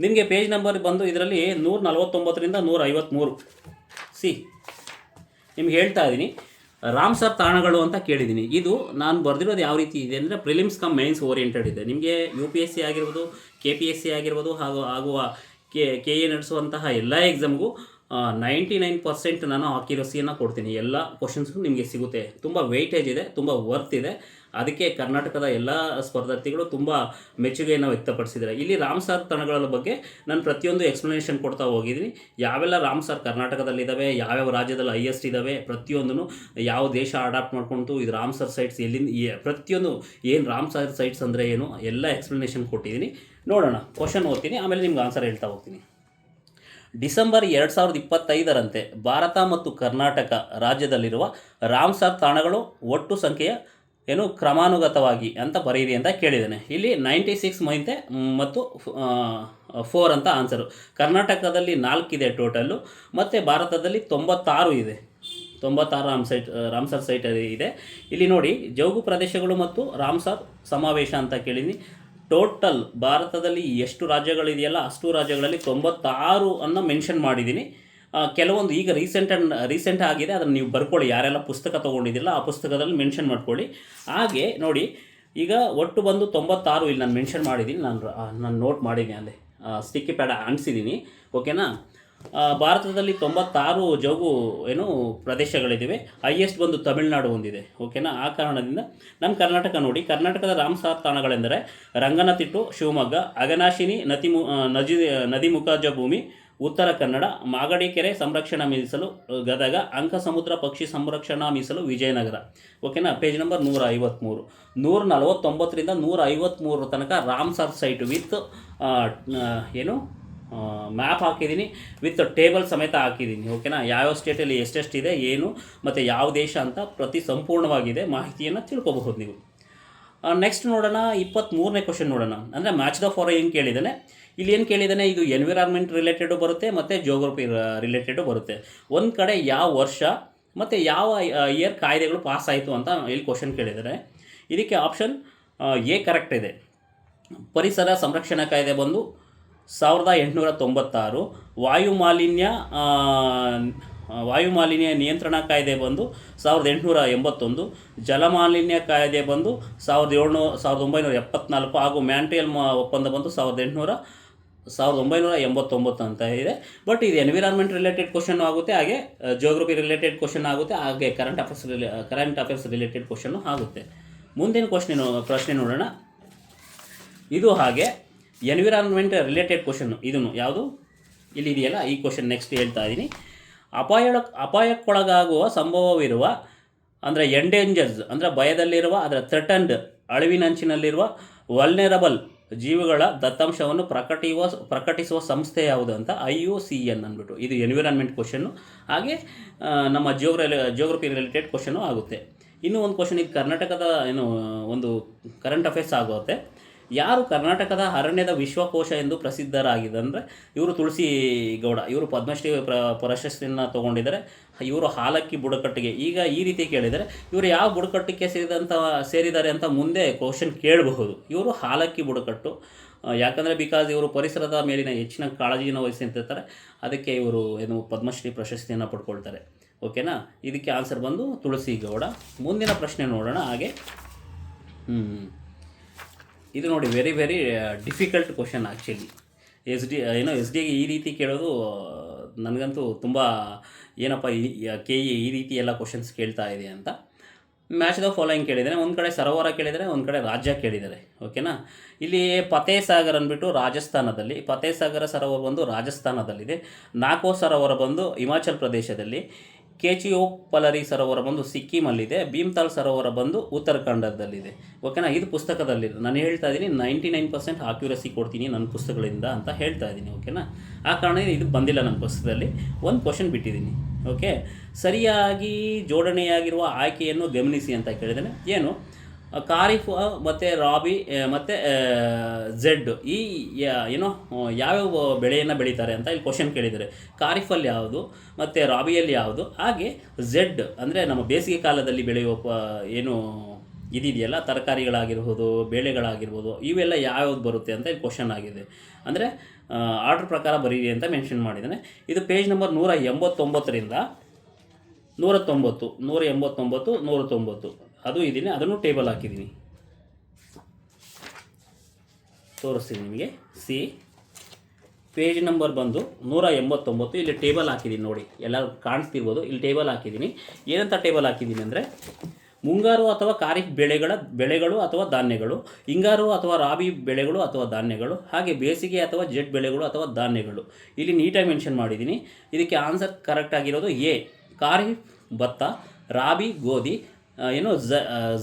ನಿಮಗೆ ಪೇಜ್ ನಂಬರ್ ಬಂದು ಇದರಲ್ಲಿ 149ರಿಂದ 153. ನಿಮ್ಗೆ ಹೇಳ್ತಾ ಇದ್ದೀನಿ, ರಾಮ್ಸರ್ ತಾಣಗಳು ಅಂತ ಕೇಳಿದ್ದೀನಿ. ಇದು ನಾನು ಬರೆದಿರೋದು ಯಾವ ರೀತಿ ಇದೆ ಅಂದರೆ ಪ್ರಿಲಿಮ್ಸ್ ಕಮ್ ಮೇನ್ಸ್ ಓರಿಯೆಂಟೆಡ್ ಇದೆ. ನಿಮಗೆ UPSC ಆಗಿರ್ಬೋದು, KPSC ಆಗಿರ್ಬೋದು, ಆಗುವ KA ನಡೆಸುವಂತಹ ಎಲ್ಲ ಎಕ್ಸಾಮ್ಗೂ 99% ನಾನು ಅಕ್ಯುರಸಿಯನ್ನು ಕೊಡ್ತೀನಿ. ಎಲ್ಲ ಕ್ವಶನ್ಸ್ಗೂ ನಿಮಗೆ ಸಿಗುತ್ತೆ. ತುಂಬ ವೆಯ್ಟೇಜ್ ಇದೆ, ತುಂಬ ವರ್ತ್ ಇದೆ. ಅದಕ್ಕೆ ಕರ್ನಾಟಕದ ಎಲ್ಲ ಸ್ಪರ್ಧಾರ್ಥಿಗಳು ತುಂಬ ಮೆಚ್ಚುಗೆಯನ್ನು ವ್ಯಕ್ತಪಡಿಸಿದ್ದಾರೆ. ಇಲ್ಲಿ ರಾಮ್ಸರ್ ತಾಣಗಳ ಬಗ್ಗೆ ನಾನು ಪ್ರತಿಯೊಂದು ಎಕ್ಸ್ಪ್ಲನೇಷನ್ ಕೊಡ್ತಾ ಹೋಗಿದ್ದೀನಿ. ಯಾವೆಲ್ಲ ರಾಮ್ಸರ್ ಕರ್ನಾಟಕದಲ್ಲಿದ್ದಾವೆ, ಯಾವ್ಯಾವ ರಾಜ್ಯದಲ್ಲಿ ಹೈಯೆಸ್ಟ್ ಇದ್ದಾವೆ, ಪ್ರತಿಯೊಂದೂ ಯಾವ ದೇಶ ಅಡಾಪ್ಟ್ ಮಾಡ್ಕೊಂಡು ಇದು ರಾಮ್ಸರ್ ಸೈಟ್ಸ್ ಎಲ್ಲಿಂದ ಪ್ರತಿಯೊಂದು ಏನು ರಾಮ್ಸರ್ ಸೈಟ್ಸ್ ಅಂದರೆ ಏನು ಎಲ್ಲ ಎಕ್ಸ್ಪ್ಲನೇಷನ್ ಕೊಟ್ಟಿದ್ದೀನಿ. ನೋಡೋಣ, ಕ್ವಶನ್ ಓದ್ತೀನಿ, ಆಮೇಲೆ ನಿಮ್ಗೆ ಆನ್ಸರ್ ಹೇಳ್ತಾ ಹೋಗ್ತೀನಿ. ಡಿಸೆಂಬರ್ 2025ರಂತೆ ಭಾರತ ಮತ್ತು ಕರ್ನಾಟಕ ರಾಜ್ಯದಲ್ಲಿರುವ ರಾಮ್ಸರ್ ತಾಣಗಳು ಒಟ್ಟು ಸಂಖ್ಯೆಯ ಕ್ರಮಾನುಗತವಾಗಿ ಅಂತ ಬರೀರಿ ಅಂತ ಕೇಳಿದ್ದಾನೆ. ಇಲ್ಲಿ 96 ಮತ್ತು 4 ಅಂತ ಆನ್ಸರು. ಕರ್ನಾಟಕದಲ್ಲಿ 4 ಇದೆ ಟೋಟಲ್ಲು, ಮತ್ತು ಭಾರತದಲ್ಲಿ 96 ಇದೆ. 96 ರಾಮ್ಸರ್ ಸೈಟ್ ಇದೆ. ಇಲ್ಲಿ ನೋಡಿ, ಜೌಗು ಪ್ರದೇಶಗಳು ಮತ್ತು ರಾಮ್ಸರ್ ಸಮಾವೇಶ ಅಂತ ಕೇಳಿದ್ದೀನಿ. ಟೋಟಲ್ ಭಾರತದಲ್ಲಿ ಎಷ್ಟು ರಾಜ್ಯಗಳಿದೆಯಲ್ಲ ಅಷ್ಟು ರಾಜ್ಯಗಳಲ್ಲಿ 96 ಅನ್ನು ಮೆನ್ಷನ್ ಮಾಡಿದ್ದೀನಿ. ಕೆಲವೊಂದು ಈಗ ರೀಸೆಂಟ್ ಆಗಿದೆ, ಅದನ್ನು ನೀವು ಬರ್ಕೊಳ್ಳಿ. ಯಾರೆಲ್ಲ ಪುಸ್ತಕ ತೊಗೊಂಡಿದ್ದಿಲ್ಲ ಆ ಪುಸ್ತಕದಲ್ಲಿ ಮೆನ್ಷನ್ ಮಾಡ್ಕೊಳ್ಳಿ. ಹಾಗೆ ನೋಡಿ, ಈಗ ಒಟ್ಟು ಬಂದು 96 ಇಲ್ಲಿ ನಾನು ಮೆನ್ಷನ್ ಮಾಡಿದ್ದೀನಿ. ನಾನು ನೋಟ್ ಮಾಡಿದ್ದೀನಿ, ಅಲ್ಲೇ ಸ್ಟಿಕ್ಕಿ ಪ್ಯಾಡ್ ಅಂಟಿಸಿದ್ದೀನಿ. ಓಕೆನಾ? ಭಾರತದಲ್ಲಿ 96 ಜೌಗು ಪ್ರದೇಶಗಳಿವೆ. ಹೈಯೆಸ್ಟ್ ಬಂದು ತಮಿಳುನಾಡು ಹೊಂದಿದೆ. ಓಕೆನಾ? ಆ ಕಾರಣದಿಂದ ನಮ್ಮ ಕರ್ನಾಟಕ ನೋಡಿ, ಕರ್ನಾಟಕದ ರಾಮ್ಸರ್ ತಾಣಗಳೆಂದರೆ ರಂಗನತಿಟ್ಟು, ಶಿವಮೊಗ್ಗ, ಅಘನಾಶಿನಿ ನದಿಮುಖಜ ಭೂಮಿ, ಉತ್ತರ ಕನ್ನಡ, ಮಾಗಡಿ ಕೆರೆ ಸಂರಕ್ಷಣಾ ಮೀಸಲು ಗದಗ, ಅಂಕಸಮುದ್ರ ಪಕ್ಷಿ ಸಂರಕ್ಷಣಾ ಮೀಸಲು ವಿಜಯನಗರ. ಓಕೆನಾ? Page number 153. 149ರಿಂದ 153 ತನಕ ರಾಮ್ಸರ್ ಸೈಟ್ ವಿತ್ ಮ್ಯಾಪ್ ಹಾಕಿದ್ದೀನಿ, ವಿತ್ ಟೇಬಲ್ ಸಮೇತ ಹಾಕಿದ್ದೀನಿ. ಓಕೆನಾ? ಯಾವ್ಯಾವ ಸ್ಟೇಟಲ್ಲಿ ಎಷ್ಟೆಷ್ಟಿದೆ ಏನು ಮತ್ತು ಯಾವ ದೇಶ ಅಂತ ಸಂಪೂರ್ಣವಾಗಿದೆ, ಮಾಹಿತಿಯನ್ನು ತಿಳ್ಕೊಬಹುದು ನೀವು. ನೆಕ್ಸ್ಟ್ ನೋಡೋಣ, 23ನೇ ಕ್ವಶನ್ ನೋಡೋಣ. ಅಂದರೆ ಮ್ಯಾಚ್ ದ ಫಾಲೋಯಿಂಗ್ ಕೇಳಿದ್ದಾನೆ. ಇಲ್ಲಿ ಏನು ಕೇಳಿದ್ದಾನೆ, ಇದು ಎನ್ವಿರಾನ್ಮೆಂಟ್ ರಿಲೇಟೆಡು ಬರುತ್ತೆ ಮತ್ತು ಜಿಯೋಗ್ರಫಿ ರಿಲೇಟೆಡು ಬರುತ್ತೆ. ಒಂದು ಕಡೆ ಯಾವ ವರ್ಷ ಮತ್ತು ಯಾವ ಇಯರ್ ಕಾಯ್ದೆಗಳು ಪಾಸ್ ಆಯಿತು ಅಂತ ಇಲ್ಲಿ ಕ್ವಶನ್ ಕೇಳಿದ್ದಾರೆ. ಇದಕ್ಕೆ ಆಪ್ಷನ್ ಎ ಕರೆಕ್ಟ್ ಇದೆ. ಪರಿಸರ ಸಂರಕ್ಷಣಾ ಕಾಯ್ದೆ ಬಂದು 1896. ವಾಯುಮಾಲಿನ್ಯ ನಿಯಂತ್ರಣ ಕಾಯ್ದೆ ಬಂದು 1881. ಜಲಮಾಲಿನ್ಯ ಕಾಯ್ದೆ ಬಂದು 1974 ಹಾಗೂ ಮ್ಯಾಂಟ್ರಿಯಲ್ ಒಪ್ಪಂದ ಬಂದು 1882. 1989 ಅಂತ ಇದೆ. ಬಟ್ ಇದು ಎನ್ವಿರಾನ್ಮೆಂಟ್ ರಿಲೇಟೆಡ್ ಕ್ವಶನ್ ಆಗುತ್ತೆ, ಹಾಗೆ ಜಿಯೋಗ್ರಫಿ ರಿಲೇಟೆಡ್ ಕ್ವಶನ್ ಆಗುತ್ತೆ, ಹಾಗೆ ಕರೆಂಟ್ ಅಫೇರ್ಸ್ ರಿಲೇಟೆಡ್ ಕ್ವಶನ್ನು ಆಗುತ್ತೆ. ಮುಂದಿನ ಪ್ರಶ್ನೆ ನೋಡೋಣ. ಇದು ಹಾಗೆ ಎನ್ವಿರಾನ್ಮೆಂಟ್ ರಿಲೇಟೆಡ್ ಕ್ವಶನ್ನು. ಇದನ್ನು ಯಾವುದು ಇಲ್ಲಿ ಇದೆಯಲ್ಲ, ಈ ಕ್ವಶನ್ ನೆಕ್ಸ್ಟ್ ಹೇಳ್ತಾ ಇದ್ದೀನಿ. ಅಪಾಯಕ್ಕೊಳಗಾಗುವ ಸಂಭವವಿರುವ ಅಂದರೆ ಎಂಡೇಂಜರ್ಸ್ ಅಂದರೆ ಭಯದಲ್ಲಿರುವ, ಅದರ ಥ್ರೆಟನ್ಡ್ ಅಳಿವಿನಂಚಿನಲ್ಲಿರುವ ವಲ್ನೆರಬಲ್ ಜೀವಿಗಳ ದತ್ತಾಂಶವನ್ನು ಪ್ರಕಟಿಸುವ ಸಂಸ್ಥೆ ಯಾವುದು ಅಂತ IUCN ಅಂದ್ಬಿಟ್ಟು. ಇದು ಎನ್ವಿರಾನ್ಮೆಂಟ್ ಕ್ವಶನ್ನು, ಹಾಗೆ ನಮ್ಮ ಜಿಯೋಗ್ರಫಿ ರಿಲೇಟೆಡ್ ಕ್ವಶನ್ನು ಆಗುತ್ತೆ. ಇನ್ನೂ ಒಂದು ಕ್ವಶನ್, ಇದು ಕರ್ನಾಟಕದ ಒಂದು ಕರೆಂಟ್ ಅಫೇರ್ಸ್ ಆಗುತ್ತೆ. ಯಾರು ಕರ್ನಾಟಕದ ಅರಣ್ಯದ ವಿಶ್ವಕೋಶ ಎಂದು ಪ್ರಸಿದ್ಧರಾಗಿದ್ದಂದರೆ ಇವರು ತುಳಸಿ ಗೌಡ. ಇವರು ಪದ್ಮಶ್ರೀ ಪ್ರಶಸ್ತಿಯನ್ನು ತೊಗೊಂಡಿದ್ದಾರೆ. ಇವರು ಹಾಲಕ್ಕಿ ಬುಡಕಟ್ಟಿಗೆ, ಈಗ ಈ ರೀತಿ ಕೇಳಿದರೆ ಇವರು ಯಾವ ಬುಡಕಟ್ಟಿಗೆ ಸೇರಿದ್ದಾರೆ ಅಂತ ಮುಂದೆ ಕ್ವಶನ್ ಕೇಳಬಹುದು. ಇವರು ಹಾಲಕ್ಕಿ ಬುಡಕಟ್ಟು. ಯಾಕಂದರೆ ಇವರು ಪರಿಸರದ ಮೇಲಿನ ಹೆಚ್ಚಿನ ಕಾಳಜಿಯನ್ನು ವಹಿಸಿರ್ತಾರೆ, ಅದಕ್ಕೆ ಇವರು ಪದ್ಮಶ್ರೀ ಪ್ರಶಸ್ತಿಯನ್ನು ಪಡ್ಕೊಳ್ತಾರೆ. ಓಕೆನಾ. ಇದಕ್ಕೆ ಆನ್ಸರ್ ಬಂದು ತುಳಸಿ ಗೌಡ. ಮುಂದಿನ ಪ್ರಶ್ನೆ ನೋಡೋಣ. ಹಾಗೆ ಇದು ನೋಡಿ, very very difficult question actually. ಎಸ್ ಡಿಗೆ ಈ ರೀತಿ ಕೇಳೋದು ನನಗಂತೂ ತುಂಬ ಏನಪ್ಪ KE ಈ ರೀತಿ ಎಲ್ಲ ಕ್ವಶನ್ಸ್ ಕೇಳ್ತಾ ಇದೆ ಅಂತ. ಮ್ಯಾಚ್ ದ ಫಾಲೋಯಿಂಗ್ ಕೇಳಿದರೆ, ಒಂದು ಕಡೆ ಸರೋವರ ಕೇಳಿದರೆ, ಒಂದು ಕಡೆ ರಾಜ್ಯ ಕೇಳಿದ್ದಾರೆ. ಓಕೆನಾ. ಇಲ್ಲಿ ಫತೇಹ್ ಸಾಗರ್ ಅಂದ್ಬಿಟ್ಟು ರಾಜಸ್ಥಾನದಲ್ಲಿ, ಫತೇಹ್ ಸಾಗರ ಸರೋವರ ಬಂದು ರಾಜಸ್ಥಾನದಲ್ಲಿದೆ. ನಾಕೋ ಸರೋವರ ಬಂದು ಹಿಮಾಚಲ್ ಪ್ರದೇಶದಲ್ಲಿ, ಕೇಚಿಯೋಪಲರಿ ಸರೋವರ ಬಂದು ಸಿಕ್ಕಿಮಲ್ಲಿದೆ, ಭೀಮ್ತಾಲ್ ಸರೋವರ ಬಂದು ಉತ್ತರಾಖಂಡದಲ್ಲಿದೆ. ಓಕೆನಾ. ಇದು ಪುಸ್ತಕದಲ್ಲಿದೆ. ನಾನು ಹೇಳ್ತಾ ಇದ್ದೀನಿ 99% ಆಕ್ಯುರಸಿ ಕೊಡ್ತೀನಿ ನನ್ನ ಪುಸ್ತಕಗಳಿಂದ ಅಂತ ಹೇಳ್ತಾ ಇದ್ದೀನಿ. ಓಕೆನಾ. ಆ ಕಾರಣ ಇದು ಬಂದಿಲ್ಲ ನನ್ನ ಪುಸ್ತಕದಲ್ಲಿ. ಒಂದು ಕ್ವಶನ್ ಬಿಟ್ಟಿದ್ದೀನಿ. ಓಕೆ. ಸರಿಯಾಗಿ ಜೋಡಣೆಯಾಗಿರುವ ಆಯ್ಕೆಯನ್ನು ಗಮನಿಸಿ ಅಂತ ಕೇಳಿದ್ದೇನೆ. ಏನು ಖಾರಿಫ್ ಮತ್ತು ರಾಬಿ ಮತ್ತು ಝೆಡ್ ಈ ಯಾವ್ಯಾವ ಬೆಳೆಯನ್ನು ಬೆಳೀತಾರೆ ಅಂತ ಇಲ್ಲಿ ಕ್ವಶನ್ ಕೇಳಿದ್ದಾರೆ. ಖಾರಿಫಲ್ಲಿ ಯಾವುದು ಮತ್ತು ರಾಬಿಯಲ್ಲಿ ಯಾವುದು, ಹಾಗೆ ಝೆಡ್ ಅಂದರೆ ನಮ್ಮ ಬೇಸಿಗೆ ಕಾಲದಲ್ಲಿ ಬೆಳೆಯುವ ಇದೆಯಲ್ಲ, ತರಕಾರಿಗಳಾಗಿರ್ಬೋದು, ಬೇಳೆಗಳಾಗಿರ್ಬೋದು, ಇವೆಲ್ಲ ಯಾವ್ಯಾವ್ದು ಬರುತ್ತೆ ಅಂತ ಇಲ್ಲಿ ಕ್ವಶನ್ ಆಗಿದೆ. ಅಂದರೆ ಆರ್ಡ್ರ್ ಪ್ರಕಾರ ಬರೀರಿ ಅಂತ ಮೆನ್ಷನ್ ಮಾಡಿದ್ದಾನೆ. ಇದು ಪೇಜ್ ನಂಬರ್ 189ರಿಂದ 190, 189, 190 ಅದು ಇದ್ದೀನಿ. ಅದನ್ನು ಟೇಬಲ್ ಹಾಕಿದ್ದೀನಿ, ತೋರಿಸ್ತೀನಿ ನಿಮಗೆ. ಪೇಜ್ ನಂಬರ್ ಬಂದು 189. ಇಲ್ಲಿ ಟೇಬಲ್ ಹಾಕಿದ್ದೀನಿ ನೋಡಿ, ಎಲ್ಲರೂ ಕಾಣಿಸ್ತಿರ್ಬೋದು. ಇಲ್ಲಿ ಟೇಬಲ್ ಹಾಕಿದ್ದೀನಿ. ಏನಂತ ಟೇಬಲ್ ಹಾಕಿದ್ದೀನಿ ಅಂದರೆ, ಮುಂಗಾರು ಅಥವಾ ಖಾರಿಫ್ ಬೆಳೆಗಳು ಅಥವಾ ಧಾನ್ಯಗಳು, ಹಿಂಗಾರು ಅಥವಾ ರಾಬಿ ಬೆಳೆಗಳು ಅಥವಾ ಧಾನ್ಯಗಳು, ಹಾಗೆ ಬೇಸಿಗೆ ಅಥವಾ ಜೆಟ್ ಬೆಳೆಗಳು ಅಥವಾ ಧಾನ್ಯಗಳು. ಇಲ್ಲಿ ನೀಟಾಗಿ ಮೆನ್ಷನ್ ಮಾಡಿದ್ದೀನಿ. ಇದಕ್ಕೆ ಆನ್ಸರ್ ಕರೆಕ್ಟ್ ಆಗಿರೋದು ಎ, ಖಾರಿಫ್ ಭತ್ತ, ರಾಬಿ ಗೋಧಿ,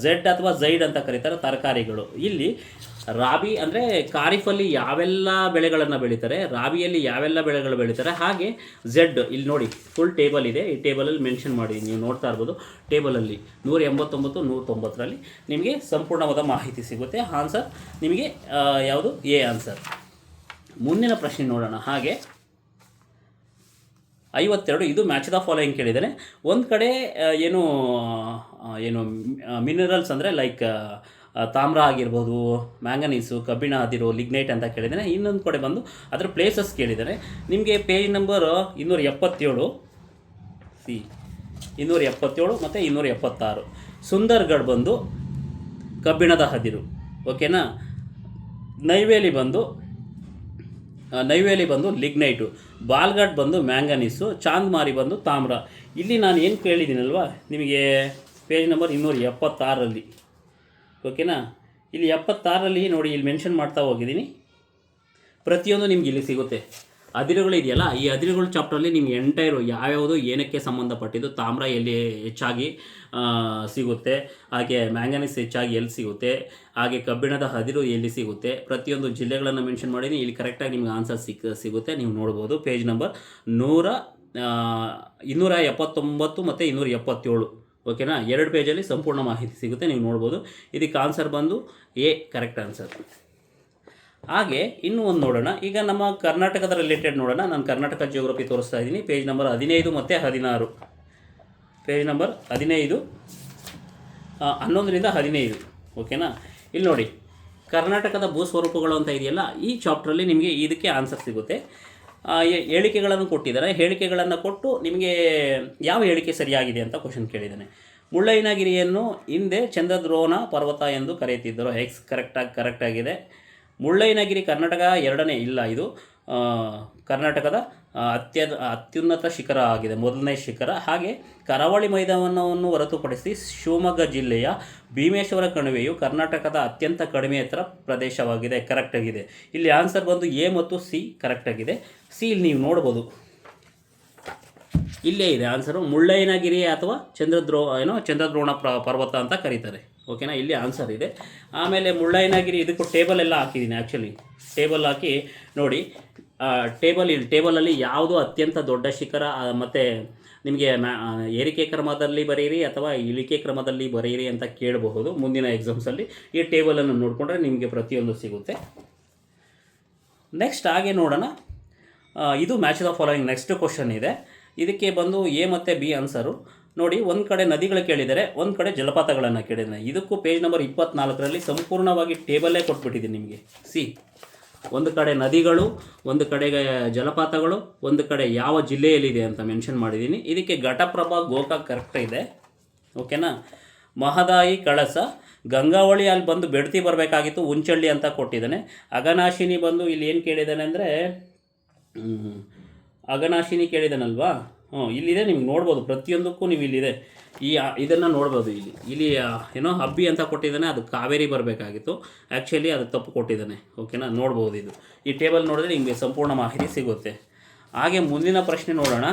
ಝೆಡ್ ಅಥವಾ ಝೈಡ್ ಅಂತ ಕರೀತಾರೆ ತರಕಾರಿಗಳು. ಇಲ್ಲಿ ರಾಬಿ ಅಂದರೆ ಖಾರಿಫಲ್ಲಿ ಯಾವೆಲ್ಲ ಬೆಳೆಗಳನ್ನು ಬೆಳೀತಾರೆ, ರಾಬಿಯಲ್ಲಿ ಯಾವೆಲ್ಲ ಬೆಳೆಗಳು ಬೆಳೀತಾರೆ, ಹಾಗೆ ಝೆಡ್ ಇಲ್ಲಿ ನೋಡಿ ಫುಲ್ ಟೇಬಲ್ ಇದೆ. ಈ ಟೇಬಲಲ್ಲಿ ಮೆನ್ಷನ್ ಮಾಡಿ ನೀವು ನೋಡ್ತಾ ಇರ್ಬೋದು. ಟೇಬಲಲ್ಲಿ 189, 190ರಲ್ಲಿ ನಿಮಗೆ ಸಂಪೂರ್ಣವಾದ ಮಾಹಿತಿ ಸಿಗುತ್ತೆ. ಆನ್ಸರ್ ನಿಮಗೆ ಯಾವುದು ಎ ಆನ್ಸರ್. ಮುಂದಿನ ಪ್ರಶ್ನೆ ನೋಡೋಣ. ಹಾಗೆ 52 ಇದು ಮ್ಯಾಚ್ ದ ಫಾಲೋಯಿಂಗ್ ಕೇಳಿದ್ದಾನೆ. ಒಂದು ಕಡೆ ಏನು ಮಿನರಲ್ಸ್ ಅಂದರೆ ಲೈಕ್ ತಾಮ್ರ ಆಗಿರ್ಬೋದು, ಮ್ಯಾಂಗನೀಸು, ಕಬ್ಬಿಣ, ಅದಿರು, ಲಿಗ್ನೈಟ್ ಅಂತ ಕೇಳಿದ್ದಾನೆ. ಇನ್ನೊಂದು ಕಡೆ ಬಂದು ಅದರ ಪ್ಲೇಸಸ್ ಕೇಳಿದ್ದಾನೆ. ನಿಮಗೆ ಪೇಜ್ ನಂಬರ್ 277 277 ಮತ್ತು 276. ಸುಂದರ್ಗಢ್ ಬಂದು ಕಬ್ಬಿಣದ ಅದಿರು. ಓಕೆನಾ. ನೈವೇಲಿ ಬಂದು ಲಿಗ್ನೈಟು, ಬಾಲ್ಘಾಟ್ ಬಂದು ಮ್ಯಾಂಗನೀಸು, ಚಾಂದ್ಮಾರಿ ಬಂದು ತಾಮ್ರ. ಇಲ್ಲಿ ನಾನು ಏನು ಕೇಳಿದ್ದೀನಲ್ವ ನಿಮಗೆ ಪೇಜ್ ನಂಬರ್ 276ರಲ್ಲಿ. ಓಕೆನಾ. ಇಲ್ಲಿ 76ರಲ್ಲಿ ನೋಡಿ, ಇಲ್ಲಿ ಮೆನ್ಷನ್ ಮಾಡ್ತಾ ಹೋಗಿದ್ದೀನಿ. ಪ್ರತಿಯೊಂದು ನಿಮ್ಗೆ ಇಲ್ಲಿ ಸಿಗುತ್ತೆ. ಅದಿರುಗಳು ಇದೆಯಲ್ಲ, ಈ ಅದಿರುಗಳು ಚಾಪ್ಟ್ರಲ್ಲಿ ನಿಮ್ಗೆ ಎಂಟೈರು ಯಾವ್ಯಾವುದು ಏನಕ್ಕೆ ಸಂಬಂಧಪಟ್ಟಿದ್ದು, ತಾಮ್ರ ಎಲ್ಲಿ ಹೆಚ್ಚಾಗಿ ಸಿಗುತ್ತೆ, ಹಾಗೆ ಮ್ಯಾಂಗನೀಸ್ ಹೆಚ್ಚಾಗಿ ಎಲ್ಲಿ ಸಿಗುತ್ತೆ, ಹಾಗೆ ಕಬ್ಬಿಣದ ಅದಿರು ಎಲ್ಲಿ ಸಿಗುತ್ತೆ, ಪ್ರತಿಯೊಂದು ಜಿಲ್ಲೆಗಳನ್ನು ಮೆನ್ಷನ್ ಮಾಡಿದ್ದೀನಿ. ಇಲ್ಲಿ ಕರೆಕ್ಟಾಗಿ ನಿಮ್ಗೆ ಆನ್ಸರ್ ಸಿಗುತ್ತೆ. ನೀವು ನೋಡ್ಬೋದು ಪೇಜ್ ನಂಬರ್ 279 ಮತ್ತು 277. ಓಕೆನಾ. 2 ಪೇಜಲ್ಲಿ ಸಂಪೂರ್ಣ ಮಾಹಿತಿ ಸಿಗುತ್ತೆ, ನೀವು ನೋಡ್ಬೋದು. ಇದಕ್ಕೆ ಆನ್ಸರ್ ಬಂದು ಎ ಕರೆಕ್ಟ್ ಆನ್ಸರ್. ಹಾಗೆ ಇನ್ನೂ ಒಂದು ನೋಡೋಣ. ಈಗ ನಮ್ಮ ಕರ್ನಾಟಕದ ರಿಲೇಟೆಡ್ ನೋಡೋಣ. ನಾನು ಕರ್ನಾಟಕ ಜಿಯೋಗ್ರಫಿ ತೋರಿಸ್ತಾ ಇದ್ದೀನಿ. ಪೇಜ್ ನಂಬರ್ 15 ಮತ್ತು 16. Page number 15, 11ರಿಂದ 15. ಓಕೆನಾ. ಇಲ್ಲಿ ನೋಡಿ, ಕರ್ನಾಟಕದ ಭೂಸ್ವರೂಪಗಳು ಅಂತ ಇದೆಯಲ್ಲ, ಈ ಚಾಪ್ಟ್ರಲ್ಲಿ ನಿಮಗೆ ಇದಕ್ಕೆ ಆನ್ಸರ್ ಸಿಗುತ್ತೆ. ಹೇಳಿಕೆಗಳನ್ನು ಕೊಟ್ಟಿದ್ದಾರೆ. ಹೇಳಿಕೆಗಳನ್ನು ಕೊಟ್ಟು ನಿಮಗೆ ಯಾವ ಹೇಳಿಕೆ ಸರಿಯಾಗಿದೆ ಅಂತ ಕ್ವಶನ್ ಕೇಳಿದ್ದಾನೆ. ಮುಳ್ಳಯ್ಯನಗಿರಿಯನ್ನು ಹಿಂದೆ ಚಂದ್ರದ್ರೋಣ ಪರ್ವತ ಎಂದು ಕರೆಯುತ್ತಿದ್ದರು. ಕರೆಕ್ಟಾಗಿದೆ. ಮುಳ್ಳಯ್ಯನಗಿರಿ ಕರ್ನಾಟಕ ಎರಡನೇ ಇಲ್ಲ, ಇದು ಕರ್ನಾಟಕದ ಅತ್ಯುನ್ನತ ಶಿಖರ ಆಗಿದೆ, ಮೊದಲನೇ ಶಿಖರ. ಹಾಗೆ ಕರಾವಳಿ ಮೈದಾನವನ್ನು ಹೊರತುಪಡಿಸಿ ಶಿವಮೊಗ್ಗ ಜಿಲ್ಲೆಯ ಭೀಮೇಶ್ವರ ಕಣಿವೆಯು ಕರ್ನಾಟಕದ ಅತ್ಯಂತ ಕಡಿಮೆ ಎತ್ತರ ಪ್ರದೇಶವಾಗಿದೆ. ಕರೆಕ್ಟಾಗಿದೆ. ಇಲ್ಲಿ ಆನ್ಸರ್ ಬಂದು ಎ ಮತ್ತು ಸಿ ಕರೆಕ್ಟಾಗಿದೆ. ಸಿ ಇಲ್ಲಿ ನೀವು ನೋಡ್ಬೋದು, ಇಲ್ಲೇ ಇದೆ ಆನ್ಸರು. ಮುಳ್ಳಯ್ಯನಗಿರಿ ಅಥವಾ ಚಂದ್ರದ್ರೋಣ ಪರ್ವತ ಅಂತ ಕರೀತಾರೆ. ಓಕೆನಾ, ಇಲ್ಲಿ ಆನ್ಸರ್ ಇದೆ. ಆಮೇಲೆ ಮುಳ್ಳಯ್ಯನಗಿರಿ ಇದಕ್ಕೂ ಟೇಬಲ್ ಎಲ್ಲ ಹಾಕಿದ್ದೀನಿ. ಆ್ಯಕ್ಚುಲಿ ಟೇಬಲ್ ಹಾಕಿ ನೋಡಿ, ಟೇಬಲಲ್ಲಿ ಯಾವುದು ಅತ್ಯಂತ ದೊಡ್ಡ ಶಿಖರ ಮತ್ತು ನಿಮಗೆ ಏರಿಕೆ ಕ್ರಮದಲ್ಲಿ ಬರೀರಿ ಅಥವಾ ಇಳಿಕೆ ಕ್ರಮದಲ್ಲಿ ಬರೀರಿ ಅಂತ ಕೇಳಬಹುದು ಮುಂದಿನ ಎಕ್ಸಾಮ್ಸಲ್ಲಿ. ಈ ಟೇಬಲನ್ನು ನೋಡಿಕೊಂಡ್ರೆ ನಿಮಗೆ ಪ್ರತಿಯೊಂದು ಸಿಗುತ್ತೆ. ನೆಕ್ಸ್ಟ್ ಹಾಗೆ ನೋಡೋಣ, ಇದು match the following next question ಇದೆ. ಇದಕ್ಕೆ ಬಂದು ಎ ಮತ್ತು ಬಿ ಆನ್ಸರು ನೋಡಿ. ಒಂದು ಕಡೆ ನದಿಗಳು ಕೇಳಿದರೆ, ಒಂದು ಕಡೆ ಜಲಪಾತಗಳನ್ನು ಕೇಳಿದ್ದಾರೆ. ಇದಕ್ಕೂ ಪೇಜ್ ನಂಬರ್ 24ರಲ್ಲಿ ಸಂಪೂರ್ಣವಾಗಿ ಟೇಬಲ್ಲೇ ಕೊಟ್ಬಿಟ್ಟಿದ್ದೀನಿ ನಿಮಗೆ. ಸಿ, ಒಂದು ಕಡೆ ನದಿಗಳು, ಒಂದು ಕಡೆಗೆ ಜಲಪಾತಗಳು, ಒಂದು ಕಡೆ ಯಾವ ಜಿಲ್ಲೆಯಲ್ಲಿದೆ ಅಂತ ಮೆನ್ಷನ್ ಮಾಡಿದ್ದೀನಿ. ಇದಕ್ಕೆ ಘಟಪ್ರಭಾ ಗೋಕಾಕ್ ಕರೆಕ್ಟ್ ಇದೆ. ಓಕೆನಾ. ಮಹದಾಯಿ ಕಳಸ, ಗಂಗಾವಳಿ ಅಲ್ಲಿ ಬಂದು ಬೆಡ್ತಿ ಬರಬೇಕಾಗಿತ್ತು, ಉಂಚಳ್ಳಿ ಅಂತ ಕೊಟ್ಟಿದ್ದಾನೆ. ಅಘನಾಶಿನಿ ಬಂದು ಇಲ್ಲಿ ಏನು ಕೇಳಿದ್ದಾನೆ ಅಂದರೆ ಅಘನಾಶಿನಿ ಕೇಳಿದಾನಲ್ವಾ, ಇಲ್ಲಿದೆ, ನಿಮ್ಗೆ ನೋಡ್ಬೋದು ಪ್ರತಿಯೊಂದಕ್ಕೂ ನೀವು ಇಲ್ಲಿದೆ. ಇದನ್ನು ನೋಡ್ಬೋದು. ಇಲ್ಲಿ ಹಬ್ಬಿ ಅಂತ ಕೊಟ್ಟಿದ್ದಾನೆ, ಅದು ಕಾವೇರಿ ಬರಬೇಕಾಗಿತ್ತು. ಆ್ಯಕ್ಚುಲಿ ಅದು ತಪ್ಪು ಕೊಟ್ಟಿದ್ದಾನೆ. ಓಕೆನಾ, ನೋಡ್ಬೋದು. ಇದು ಈ ಟೇಬಲ್ ನೋಡಿದ್ರೆ ನಿಮಗೆ ಸಂಪೂರ್ಣ ಮಾಹಿತಿ ಸಿಗುತ್ತೆ. ಹಾಗೆ ಮುಂದಿನ ಪ್ರಶ್ನೆ ನೋಡೋಣ.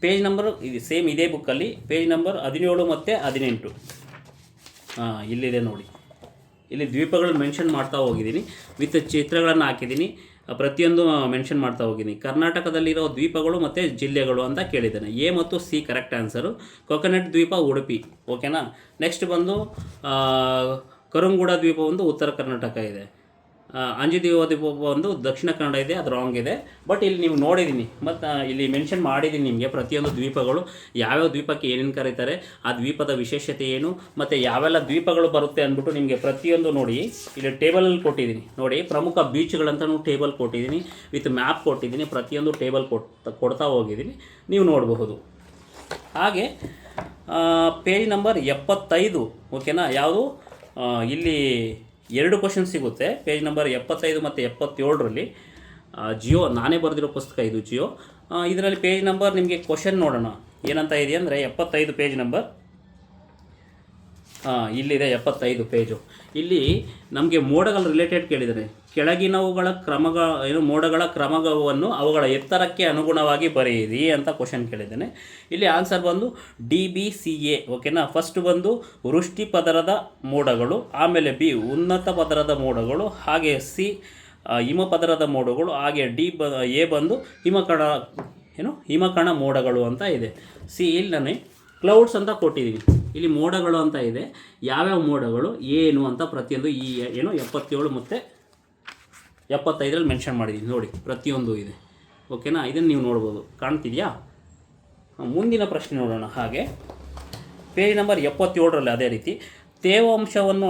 ಪೇಜ್ ನಂಬರ್ ಇದು ಸೇಮ್ ಇದೇ ಬುಕ್ಕಲ್ಲಿ ಪೇಜ್ ನಂಬರ್ 17 ಮತ್ತು 18 ಇಲ್ಲಿದೆ ನೋಡಿ. ಇಲ್ಲಿ ದ್ವೀಪಗಳು ಮೆನ್ಷನ್ ಮಾಡ್ತಾ ಹೋಗಿದ್ದೀನಿ, ವಿತ್ ಚಿತ್ರಗಳನ್ನು ಹಾಕಿದ್ದೀನಿ, ಪ್ರತಿಯೊಂದು ಮೆನ್ಷನ್ ಮಾಡ್ತಾ ಹೋಗಿದ್ದೀನಿ. ಕರ್ನಾಟಕದಲ್ಲಿರೋ ದ್ವೀಪಗಳು ಮತ್ತು ಜಿಲ್ಲೆಗಳು ಅಂತ ಕೇಳಿದ್ದಾನೆ. ಎ ಮತ್ತು ಸಿ ಕರೆಕ್ಟ್ ಆನ್ಸರು. ಕೊಕೊನಟ್ ದ್ವೀಪ ಉಡುಪಿ. ಓಕೆನಾ. ನೆಕ್ಸ್ಟ್ ಬಂದು ಕರುಂಗುಡ ದ್ವೀಪ ಒಂದು ಉತ್ತರ ಕರ್ನಾಟಕ ಇದೆ. ಅಂಜುದೀವ ದ್ವೀಪ ಒಂದು ದಕ್ಷಿಣ ಕನ್ನಡ ಇದೆ, ಅದು ರಾಂಗ್ ಇದೆ. ಬಟ್ ಇಲ್ಲಿ ನೀವು ನೋಡಿದ್ದೀನಿ ಮತ್ತು ಇಲ್ಲಿ ಮೆನ್ಷನ್ ಮಾಡಿದ್ದೀನಿ ನಿಮಗೆ ಪ್ರತಿಯೊಂದು ದ್ವೀಪಗಳು ಯಾವ್ಯಾವ ದ್ವೀಪಕ್ಕೆ ಏನೇನು ಕರೀತಾರೆ, ಆ ದ್ವೀಪದ ವಿಶೇಷತೆ ಏನು, ಮತ್ತು ಯಾವೆಲ್ಲ ದ್ವೀಪಗಳು ಬರುತ್ತೆ ಅಂದ್ಬಿಟ್ಟು ನಿಮಗೆ ಪ್ರತಿಯೊಂದು ನೋಡಿ ಇಲ್ಲಿ ಟೇಬಲಲ್ಲಿ ಕೊಟ್ಟಿದ್ದೀನಿ. ನೋಡಿ, ಪ್ರಮುಖ ಬೀಚ್ಗಳಂತಲೂ ಟೇಬಲ್ ಕೊಟ್ಟಿದ್ದೀನಿ, ವಿತ್ ಮ್ಯಾಪ್ ಕೊಟ್ಟಿದ್ದೀನಿ, ಪ್ರತಿಯೊಂದು ಟೇಬಲ್ ಕೊಡ್ತಾ ಹೋಗಿದ್ದೀನಿ, ನೀವು ನೋಡಬಹುದು. ಹಾಗೆ ಪೇಜ್ ನಂಬರ್ 75. ಓಕೆನಾ. ಯಾವುದು ಇಲ್ಲಿ 2 ಕ್ವಶನ್ ಸಿಗುತ್ತೆ. ಪೇಜ್ ನಂಬರ್ 75 ಮತ್ತು 77ರಲ್ಲಿ ಜಿಯೋ, ನಾನೇ ಬರೆದಿರೋ ಪುಸ್ತಕ ಇದು ಜಿಯೋ. ಇದರಲ್ಲಿ ಪೇಜ್ ನಂಬರ್ ನಿಮಗೆ ಕ್ವಶನ್ ನೋಡೋಣ ಏನಂತ ಇದೆ ಅಂದರೆ 75 ಪೇಜ್ ನಂಬರ್. ಇಲ್ಲಿದೆ 75 ಪೇಜು. ಇಲ್ಲಿ ನಮಗೆ ಮೋಡಗಳ ರಿಲೇಟೆಡ್ ಕೇಳಿದ್ದಾರೆ. ಕೆಳಗಿನವುಗಳ ಮೋಡಗಳ ಕ್ರಮವನ್ನು ಅವುಗಳ ಎತ್ತರಕ್ಕೆ ಅನುಗುಣವಾಗಿ ಬರೆಯಿರಿ ಅಂತ ಕ್ವಶನ್ ಕೇಳಿದ್ದೇನೆ. ಇಲ್ಲಿ ಆನ್ಸರ್ ಬಂದು DBCA. ಓಕೆನಾ. ಫಸ್ಟ್ ಬಂದು ವೃಷ್ಟಿ ಪದರದ ಮೋಡಗಳು, ಆಮೇಲೆ ಬಿ ಉನ್ನತ ಪದರದ ಮೋಡಗಳು, ಹಾಗೆ ಸಿ ಹಿಮಪದರದ ಮೋಡಗಳು, ಹಾಗೆ ಎ ಬಂದು ಹಿಮಕಣ ಮೋಡಗಳು ಅಂತ ಇದೆ. ಸಿ ಇಲ್ಲಿ ಕ್ಲೌಡ್ಸ್ ಅಂತ ಕೊಟ್ಟಿದ್ದೀನಿ. ಇಲ್ಲಿ ಮೋಡಗಳು ಅಂತ ಇದೆ, ಯಾವ್ಯಾವ ಮೋಡಗಳು ಏನು ಅಂತ ಪ್ರತಿಯೊಂದು 77 ಮತ್ತು 75ರಲ್ಲಿ ಮೆನ್ಷನ್ ಮಾಡಿದ್ದೀನಿ ನೋಡಿ, ಪ್ರತಿಯೊಂದು ಇದೆ. ಓಕೆನಾ. ಇದನ್ನು ನೀವು ನೋಡ್ಬೋದು, ಕಾಣ್ತಿದೆಯಾ. ಮುಂದಿನ ಪ್ರಶ್ನೆ ನೋಡೋಣ. ಹಾಗೆ ಪೇಜ್ ನಂಬರ್ 77ರಲ್ಲಿ ಅದೇ ರೀತಿ ತೇವಾಂಶವನ್ನು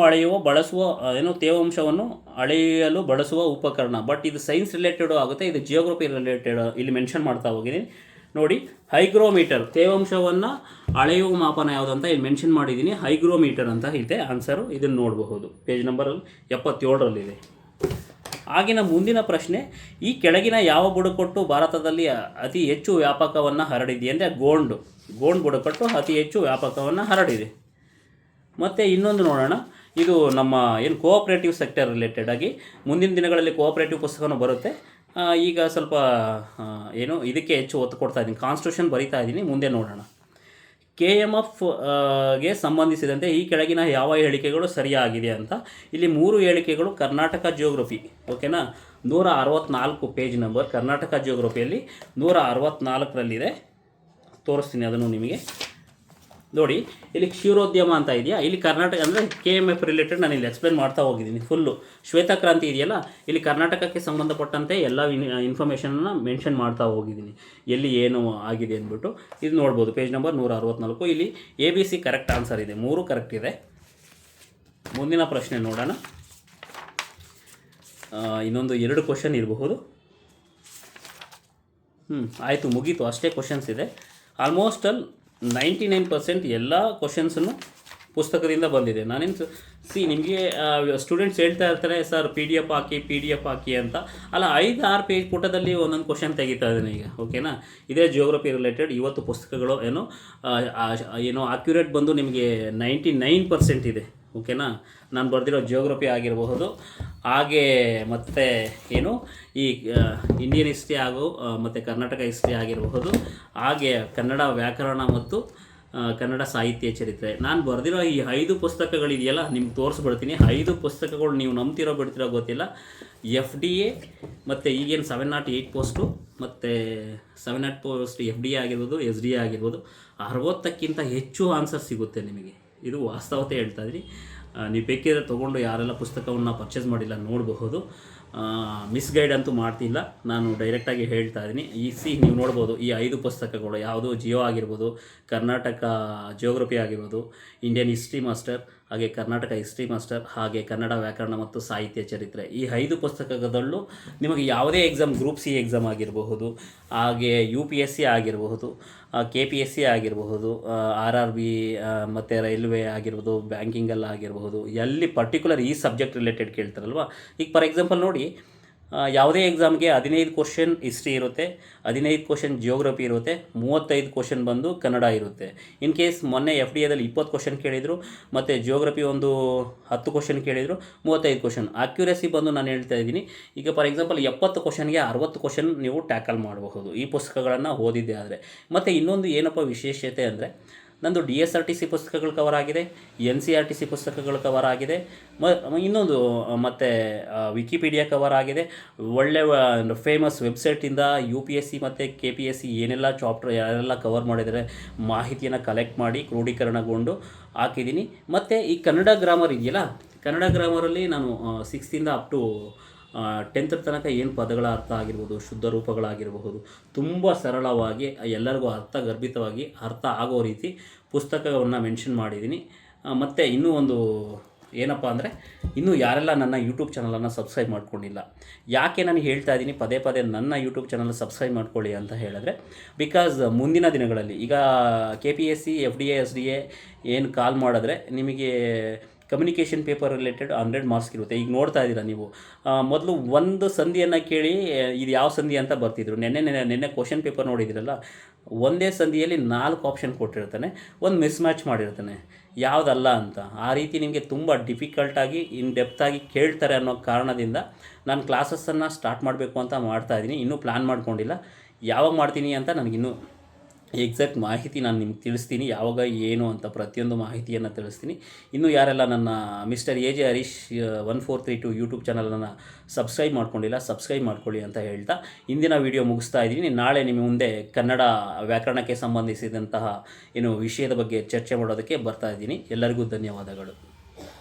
ಅಳೆಯಲು ಬಳಸುವ ಉಪಕರಣ. ಬಟ್ ಇದು ಸೈನ್ಸ್ ರಿಲೇಟೆಡು ಆಗುತ್ತೆ, ಇದು ಜಿಯೋಗ್ರಫಿ ರಿಲೇಟೆಡ್ ಇಲ್ಲಿ ಮೆನ್ಷನ್ ಮಾಡ್ತಾ ಹೋಗಿದ್ದೀನಿ ನೋಡಿ. ಹೈಗ್ರೋಮೀಟರ್, ತೇವಾಂಶವನ್ನು ಅಳೆಯುವ ಮಾಪನ ಯಾವುದು ಅಂತ ಇಲ್ಲಿ ಮೆನ್ಷನ್ ಮಾಡಿದ್ದೀನಿ, ಹೈಗ್ರೋಮೀಟರ್ ಅಂತ ಇದೆ ಆನ್ಸರು. ಇದನ್ನು ನೋಡಬಹುದು, ಪೇಜ್ ನಂಬರ್ 77ರಲ್ಲಿದೆ. ಆಗಿನ ಮುಂದಿನ ಪ್ರಶ್ನೆ, ಈ ಕೆಳಗಿನ ಯಾವ ಬುಡಕಟ್ಟು ಭಾರತದಲ್ಲಿ ಅತಿ ಹೆಚ್ಚು ವ್ಯಾಪಕವನ್ನು ಹರಡಿದೆ ಅಂದರೆ ಗೋಂಡ್ ಬುಡಕಟ್ಟು ಅತಿ ಹೆಚ್ಚು ವ್ಯಾಪಕವನ್ನು ಹರಡಿದೆ. ಮತ್ತು ಇನ್ನೊಂದು ನೋಡೋಣ, ಇದು ನಮ್ಮ ಕೋಆಪ್ರೇಟಿವ್ ಸೆಕ್ಟರ್ ರಿಲೇಟೆಡ್ ಆಗಿ ಮುಂದಿನ ದಿನಗಳಲ್ಲಿ ಕೋಆಪ್ರೇಟಿವ್ ಪುಸ್ತಕನೂ ಬರುತ್ತೆ. ಈಗ ಸ್ವಲ್ಪ ಇದಕ್ಕೆ ಹೆಚ್ಚು ಒತ್ತು ಕೊಡ್ತಾ ಇದ್ದೀನಿ, ಕಾನ್ಸ್ಟಿಟ್ಯೂಷನ್ ಬರೀತಾ ಇದ್ದೀನಿ, ಮುಂದೆ ನೋಡೋಣ. KMFಗೆ ಸಂಬಂಧಿಸಿದಂತೆ ಈ ಕೆಳಗಿನ ಯಾವ ಹೇಳಿಕೆಗಳು ಸರಿಯಾಗಿದೆ ಅಂತ. ಇಲ್ಲಿ 3 ಹೇಳಿಕೆಗಳು ಕರ್ನಾಟಕ ಜಿಯೋಗ್ರಫಿ. ಓಕೆನಾ. 164 ಪೇಜ್ ನಂಬರ್ ಕರ್ನಾಟಕ ಜಿಯೋಗ್ರಫಿಯಲ್ಲಿ 164ರಲ್ಲಿದೆ. ತೋರಿಸ್ತೀನಿ ಅದನ್ನು ನಿಮಗೆ ನೋಡಿ. ಇಲ್ಲಿ ಕ್ಷೀರೋದ್ಯಮ ಅಂತ ಇದೆಯಾ, ಇಲ್ಲಿ ಕರ್ನಾಟಕ ಅಂದರೆ KMF ರಿಲೇಟೆಡ್ ನಾನು ಇಲ್ಲಿ ಎಕ್ಸ್ಪ್ಲೇನ್ ಮಾಡ್ತಾ ಹೋಗಿದ್ದೀನಿ ಫುಲ್ಲು. ಶ್ವೇತಕ್ರಾಂತಿ ಇದೆಯಲ್ಲ, ಇಲ್ಲಿ ಕರ್ನಾಟಕಕ್ಕೆ ಸಂಬಂಧಪಟ್ಟಂತೆ ಎಲ್ಲ ಇನ್ಫಾರ್ಮೇಷನನ್ನು ಮೆನ್ಷನ್ ಮಾಡ್ತಾ ಹೋಗಿದ್ದೀನಿ, ಎಲ್ಲಿ ಏನು ಆಗಿದೆ ಅಂದ್ಬಿಟ್ಟು. ಇದು ನೋಡ್ಬೋದು ಪೇಜ್ ನಂಬರ್ 164. ಇಲ್ಲಿ ABC ಕರೆಕ್ಟ್ ಆನ್ಸರ್ ಇದೆ, 3 ಕರೆಕ್ಟ್ ಇದೆ. ಮುಂದಿನ ಪ್ರಶ್ನೆ ನೋಡೋಣ. ಇನ್ನೊಂದು 2 ಕ್ವಶನ್ ಇರಬಹುದು. ಆಯಿತು, ಮುಗೀತು, ಅಷ್ಟೇ ಕ್ವಶನ್ಸ್ ಇದೆ. ಆಲ್ಮೋಸ್ಟ್ 99% ಎಲ್ಲ ಕ್ವಶನ್ಸನ್ನು ಪುಸ್ತಕದಿಂದ ಬಂದಿದೆ. ನಾನೇನು ನಿಮಗೆ ಸ್ಟೂಡೆಂಟ್ಸ್ ಹೇಳ್ತಾ ಇರ್ತಾರೆ ಸರ್ ಪಿ ಡಿ ಎಫ್ ಹಾಕಿ ಅಂತ. ಅಲ್ಲ, 5-6 ಪೇಜ್ ಪುಟದಲ್ಲಿ ಒಂದೊಂದು ಕ್ವಶನ್ ತೆಗಿತಾ ಇದ್ದೇನೆ ಈಗ, ಓಕೆನಾ. ಇದೇ ಜಿಯೋಗ್ರಫಿ ರಿಲೇಟೆಡ್ ಇವತ್ತು ಪುಸ್ತಕಗಳು ಏನೋ ಅಕ್ಯುರೇಟ್ ಬಂದು ನಿಮಗೆ 99% ಇದೆ, ಓಕೆನಾ. ನಾನು ಬರೆದಿರೋ ಜಿಯೋಗ್ರಫಿ ಆಗಿರಬಹುದು, ಹಾಗೆ ಮತ್ತು ಈ ಇಂಡಿಯನ್ ಹಿಸ್ಟ್ರಿ ಹಾಗೂ ಮತ್ತು ಕರ್ನಾಟಕ ಹಿಸ್ಟ್ರಿ ಆಗಿರಬಹುದು, ಹಾಗೆ ಕನ್ನಡ ವ್ಯಾಕರಣ ಮತ್ತು ಕನ್ನಡ ಸಾಹಿತ್ಯ ಚರಿತ್ರೆ. ನಾನು ಬರೆದಿರೋ ಈ 5 ಪುಸ್ತಕಗಳಿದೆಯಲ್ಲ, ನಿಮ್ಗೆ ತೋರಿಸ್ಬಿಡ್ತೀನಿ. 5 ಪುಸ್ತಕಗಳು ನೀವು ನಂಬ್ತಿರೋ ಬಿಡ್ತಿರೋ ಗೊತ್ತಿಲ್ಲ. FDA ಮತ್ತು ಈಗೇನು 708 ಪೋಸ್ಟು ಮತ್ತು 708 ಪೋಸ್ಟ್ FDA ಆಗಿರ್ಬೋದು, SDA ಆಗಿರ್ಬೋದು, 60ಕ್ಕಿಂತ ಹೆಚ್ಚು ಆನ್ಸರ್ ಸಿಗುತ್ತೆ ನಿಮಗೆ. ಇದು ವಾಸ್ತವತೆ ಹೇಳ್ತಾ ಇದ್ದೀನಿ. ನೀವು ಬೇಕಿದ್ರೆ ತೊಗೊಂಡು ಯಾರೆಲ್ಲ ಪುಸ್ತಕವನ್ನು ಪರ್ಚೇಸ್ ಮಾಡಿಲ್ಲ ನೋಡಬಹುದು. ಮಿಸ್ಗೈಡ್ ಅಂತೂ ಮಾಡ್ತಿಲ್ಲ, ನಾನು ಡೈರೆಕ್ಟಾಗಿ ಹೇಳ್ತಾ ಇದ್ದೀನಿ. ನೀವು ನೋಡ್ಬೋದು ಈ 5 ಪುಸ್ತಕಗಳು ಯಾವುದು, ಜಿಯೋ ಆಗಿರ್ಬೋದು, ಕರ್ನಾಟಕ ಜಿಯೋಗ್ರಫಿ ಆಗಿರ್ಬೋದು, ಇಂಡಿಯನ್ ಹಿಸ್ಟ್ರಿ ಮಾಸ್ಟರ್, ಹಾಗೆ ಕರ್ನಾಟಕ ಹಿಸ್ಟ್ರಿ ಮಾಸ್ಟರ್, ಹಾಗೆ ಕನ್ನಡ ವ್ಯಾಕರಣ ಮತ್ತು ಸಾಹಿತ್ಯ ಚರಿತ್ರೆ. ಈ 5 ಪುಸ್ತಕದಲ್ಲೂ ನಿಮಗೆ ಯಾವುದೇ ಎಕ್ಸಾಮ್, ಗ್ರೂಪ್ C ಎಕ್ಸಾಮ್ ಆಗಿರಬಹುದು, ಹಾಗೆ UPSC ಆಗಿರಬಹುದು, KPSC ಆಗಿರಬಹುದು, RRB ಮತ್ತು ರೈಲ್ವೆ ಆಗಿರ್ಬೋದು, ಬ್ಯಾಂಕಿಂಗಲ್ಲ ಆಗಿರಬಹುದು, ಎಲ್ಲಿ ಪರ್ಟಿಕ್ಯುಲರ್ ಈ ಸಬ್ಜೆಕ್ಟ್ ರಿಲೇಟೆಡ್ ಕೇಳ್ತಾರಲ್ವ. ಈಗ ಫಾರ್ ಎಕ್ಸಾಂಪಲ್ ನೋಡಿ, ಯಾವುದೇ ಎಕ್ಸಾಮ್ಗೆ 15 ಕ್ವಶನ್ ಹಿಸ್ಟ್ರಿ ಇರುತ್ತೆ, 15 ಕ್ವಶನ್ ಜಿಯೋಗ್ರಫಿ ಇರುತ್ತೆ, 35 ಕ್ವಶನ್ ಬಂದು ಕನ್ನಡ ಇರುತ್ತೆ. ಇನ್ ಕೇಸ್ ಮೊನ್ನೆ FDAದಲ್ಲಿ 20 ಕ್ವಶನ್ ಕೇಳಿದರು, ಮತ್ತು ಜಿಯೋಗ್ರಫಿ ಒಂದು 10 ಕ್ವಶನ್ ಕೇಳಿದರು, 35 ಕ್ವಶನ್. ಅಕ್ಯುರೇಸಿ ಬಂದು ನಾನು ಹೇಳ್ತಾ ಇದ್ದೀನಿ, ಈಗ ಫಾರ್ ಎಕ್ಸಾಂಪಲ್ 70 ಕ್ವಶನ್ಗೆ 60 ಕ್ವಶನ್ ನೀವು ಟ್ಯಾಕಲ್ ಮಾಡಬಹುದು ಈ ಪುಸ್ತಕಗಳನ್ನು ಓದಿದ್ದೆ ಆದರೆ. ಮತ್ತು ಇನ್ನೊಂದು ಏನಪ್ಪ ವಿಶೇಷತೆ ಅಂದರೆ, ನಂದು DSRTC ಪುಸ್ತಕಗಳು ಕವರ್ ಆಗಿದೆ, NCERTC ಪುಸ್ತಕಗಳು ಕವರ್ ಆಗಿದೆ, ಇನ್ನೊಂದು ಮತ್ತು ವಿಕಿಪೀಡಿಯಾ ಕವರ್ ಆಗಿದೆ. ಒಳ್ಳೆಯ ಫೇಮಸ್ ವೆಬ್ಸೈಟಿಂದ UPSC ಮತ್ತು KPSC ಏನೆಲ್ಲ ಚಾಪ್ಟರ್ ಯಾರೆಲ್ಲ ಕವರ್ ಮಾಡಿದರೆ ಮಾಹಿತಿಯನ್ನು ಕಲೆಕ್ಟ್ ಮಾಡಿ ಕ್ರೋಢೀಕರಣಗೊಂಡು ಹಾಕಿದ್ದೀನಿ. ಮತ್ತು ಈ ಕನ್ನಡ ಗ್ರಾಮರ್ ಇದೆಯಲ್ಲ, ಕನ್ನಡ ಗ್ರಾಮರಲ್ಲಿ ನಾನು 6th ಅಪ್ ಟು 10th ತನಕ ಏನು ಪದಗಳ ಅರ್ಥ ಆಗಿರ್ಬೋದು, ಶುದ್ಧ ರೂಪಗಳಾಗಿರಬಹುದು, ತುಂಬ ಸರಳವಾಗಿ ಎಲ್ಲರಿಗೂ ಅರ್ಥಗರ್ಭಿತವಾಗಿ ಅರ್ಥ ಆಗೋ ರೀತಿ ಪುಸ್ತಕವನ್ನು ಮೆನ್ಷನ್ ಮಾಡಿದ್ದೀನಿ. ಮತ್ತು ಇನ್ನೂ ಒಂದು ಏನಪ್ಪ ಅಂದರೆ, ಇನ್ನೂ ಯಾರೆಲ್ಲ ನನ್ನ ಯೂಟ್ಯೂಬ್ ಚಾನಲನ್ನು ಸಬ್ಸ್ಕ್ರೈಬ್ ಮಾಡ್ಕೊಂಡಿಲ್ಲ, ಯಾಕೆ ನಾನು ಹೇಳ್ತಾ ಇದ್ದೀನಿ ಪದೇ ಪದೇ ನನ್ನ ಯೂಟ್ಯೂಬ್ ಚಾನಲ್ ಸಬ್ಸ್ಕ್ರೈಬ್ ಮಾಡ್ಕೊಳ್ಳಿ ಅಂತ ಹೇಳಿದ್ರೆ, ಬಿಕಾಸ್ ಮುಂದಿನ ದಿನಗಳಲ್ಲಿ ಈಗ KPSC FDA SDA ಏನು ಕಾಲ್ ಮಾಡಿದ್ರೆ ನಿಮಗೆ ಕಮ್ಯುನಿಕೇಷನ್ ಪೇಪರ್ ರಿಲೇಟೆಡ್ 100 ಮಾರ್ಕ್ಸ್ ಇರುತ್ತೆ. ಈಗ ನೋಡ್ತಾ ಇದ್ದೀರಾ ನೀವು, ಮೊದಲು ಒಂದು ಸಂಧಿಯನ್ನು ಕೇಳಿ ಇದು ಯಾವ ಸಂಧಿ ಅಂತ ಬರ್ತಿದ್ರು. ನೆನ್ನೆ ಕ್ವಶನ್ ಪೇಪರ್ ನೋಡಿದಿರಲ್ಲ, ಒಂದೇ ಸಂಧಿಯಲ್ಲಿ 4 ಆಪ್ಷನ್ ಕೊಟ್ಟಿರ್ತಾನೆ, ಒಂದು ಮಿಸ್ ಮ್ಯಾಚ್ ಮಾಡಿರ್ತಾನೆ, ಯಾವುದಲ್ಲ ಅಂತ. ಆ ರೀತಿ ನಿಮಗೆ ತುಂಬ ಡಿಫಿಕಲ್ಟಾಗಿ ಇನ್ ಡೆಪ್ತಾಗಿ ಕೇಳ್ತಾರೆ ಅನ್ನೋ ಕಾರಣದಿಂದ ನಾನು ಕ್ಲಾಸಸ್ಸನ್ನು ಸ್ಟಾರ್ಟ್ ಮಾಡಬೇಕು ಅಂತ ಮಾಡ್ತಾಯಿದ್ದೀನಿ. ಇನ್ನೂ ಪ್ಲ್ಯಾನ್ ಮಾಡ್ಕೊಂಡಿಲ್ಲ, ಯಾವಾಗ ಮಾಡ್ತೀನಿ ಅಂತ ನನಗಿನ್ನೂ ಎಕ್ಸಾಕ್ಟ್ ಮಾಹಿತಿ ನಾನು ನಿಮ್ಗೆ ತಿಳಿಸ್ತೀನಿ, ಯಾವಾಗ ಏನು ಅಂತ ಪ್ರತಿಯೊಂದು ಮಾಹಿತಿಯನ್ನು ತಿಳಿಸ್ತೀನಿ. ಇನ್ನೂ ಯಾರೆಲ್ಲ ನನ್ನ ಮಿಸ್ಟರ್ AJ ಹರೀಶ್ 1432 ಯೂಟ್ಯೂಬ್ ಚಾನಲನ್ನು ಸಬ್ಸ್ಕ್ರೈಬ್ ಮಾಡ್ಕೊಂಡಿಲ್ಲ, ಸಬ್ಸ್ಕ್ರೈಬ್ ಮಾಡ್ಕೊಳ್ಳಿ ಅಂತ ಹೇಳ್ತಾ ಇಂದಿನ ವಿಡಿಯೋ ಮುಗಿಸ್ತಾ ಇದ್ದೀನಿ. ನಾಳೆ ನಿಮ್ಮ ಮುಂದೆ ಕನ್ನಡ ವ್ಯಾಕರಣಕ್ಕೆ ಸಂಬಂಧಿಸಿದಂತಹ ವಿಷಯದ ಬಗ್ಗೆ ಚರ್ಚೆ ಮಾಡೋದಕ್ಕೆ ಬರ್ತಾ ಇದ್ದೀನಿ. ಎಲ್ಲರಿಗೂ ಧನ್ಯವಾದಗಳು.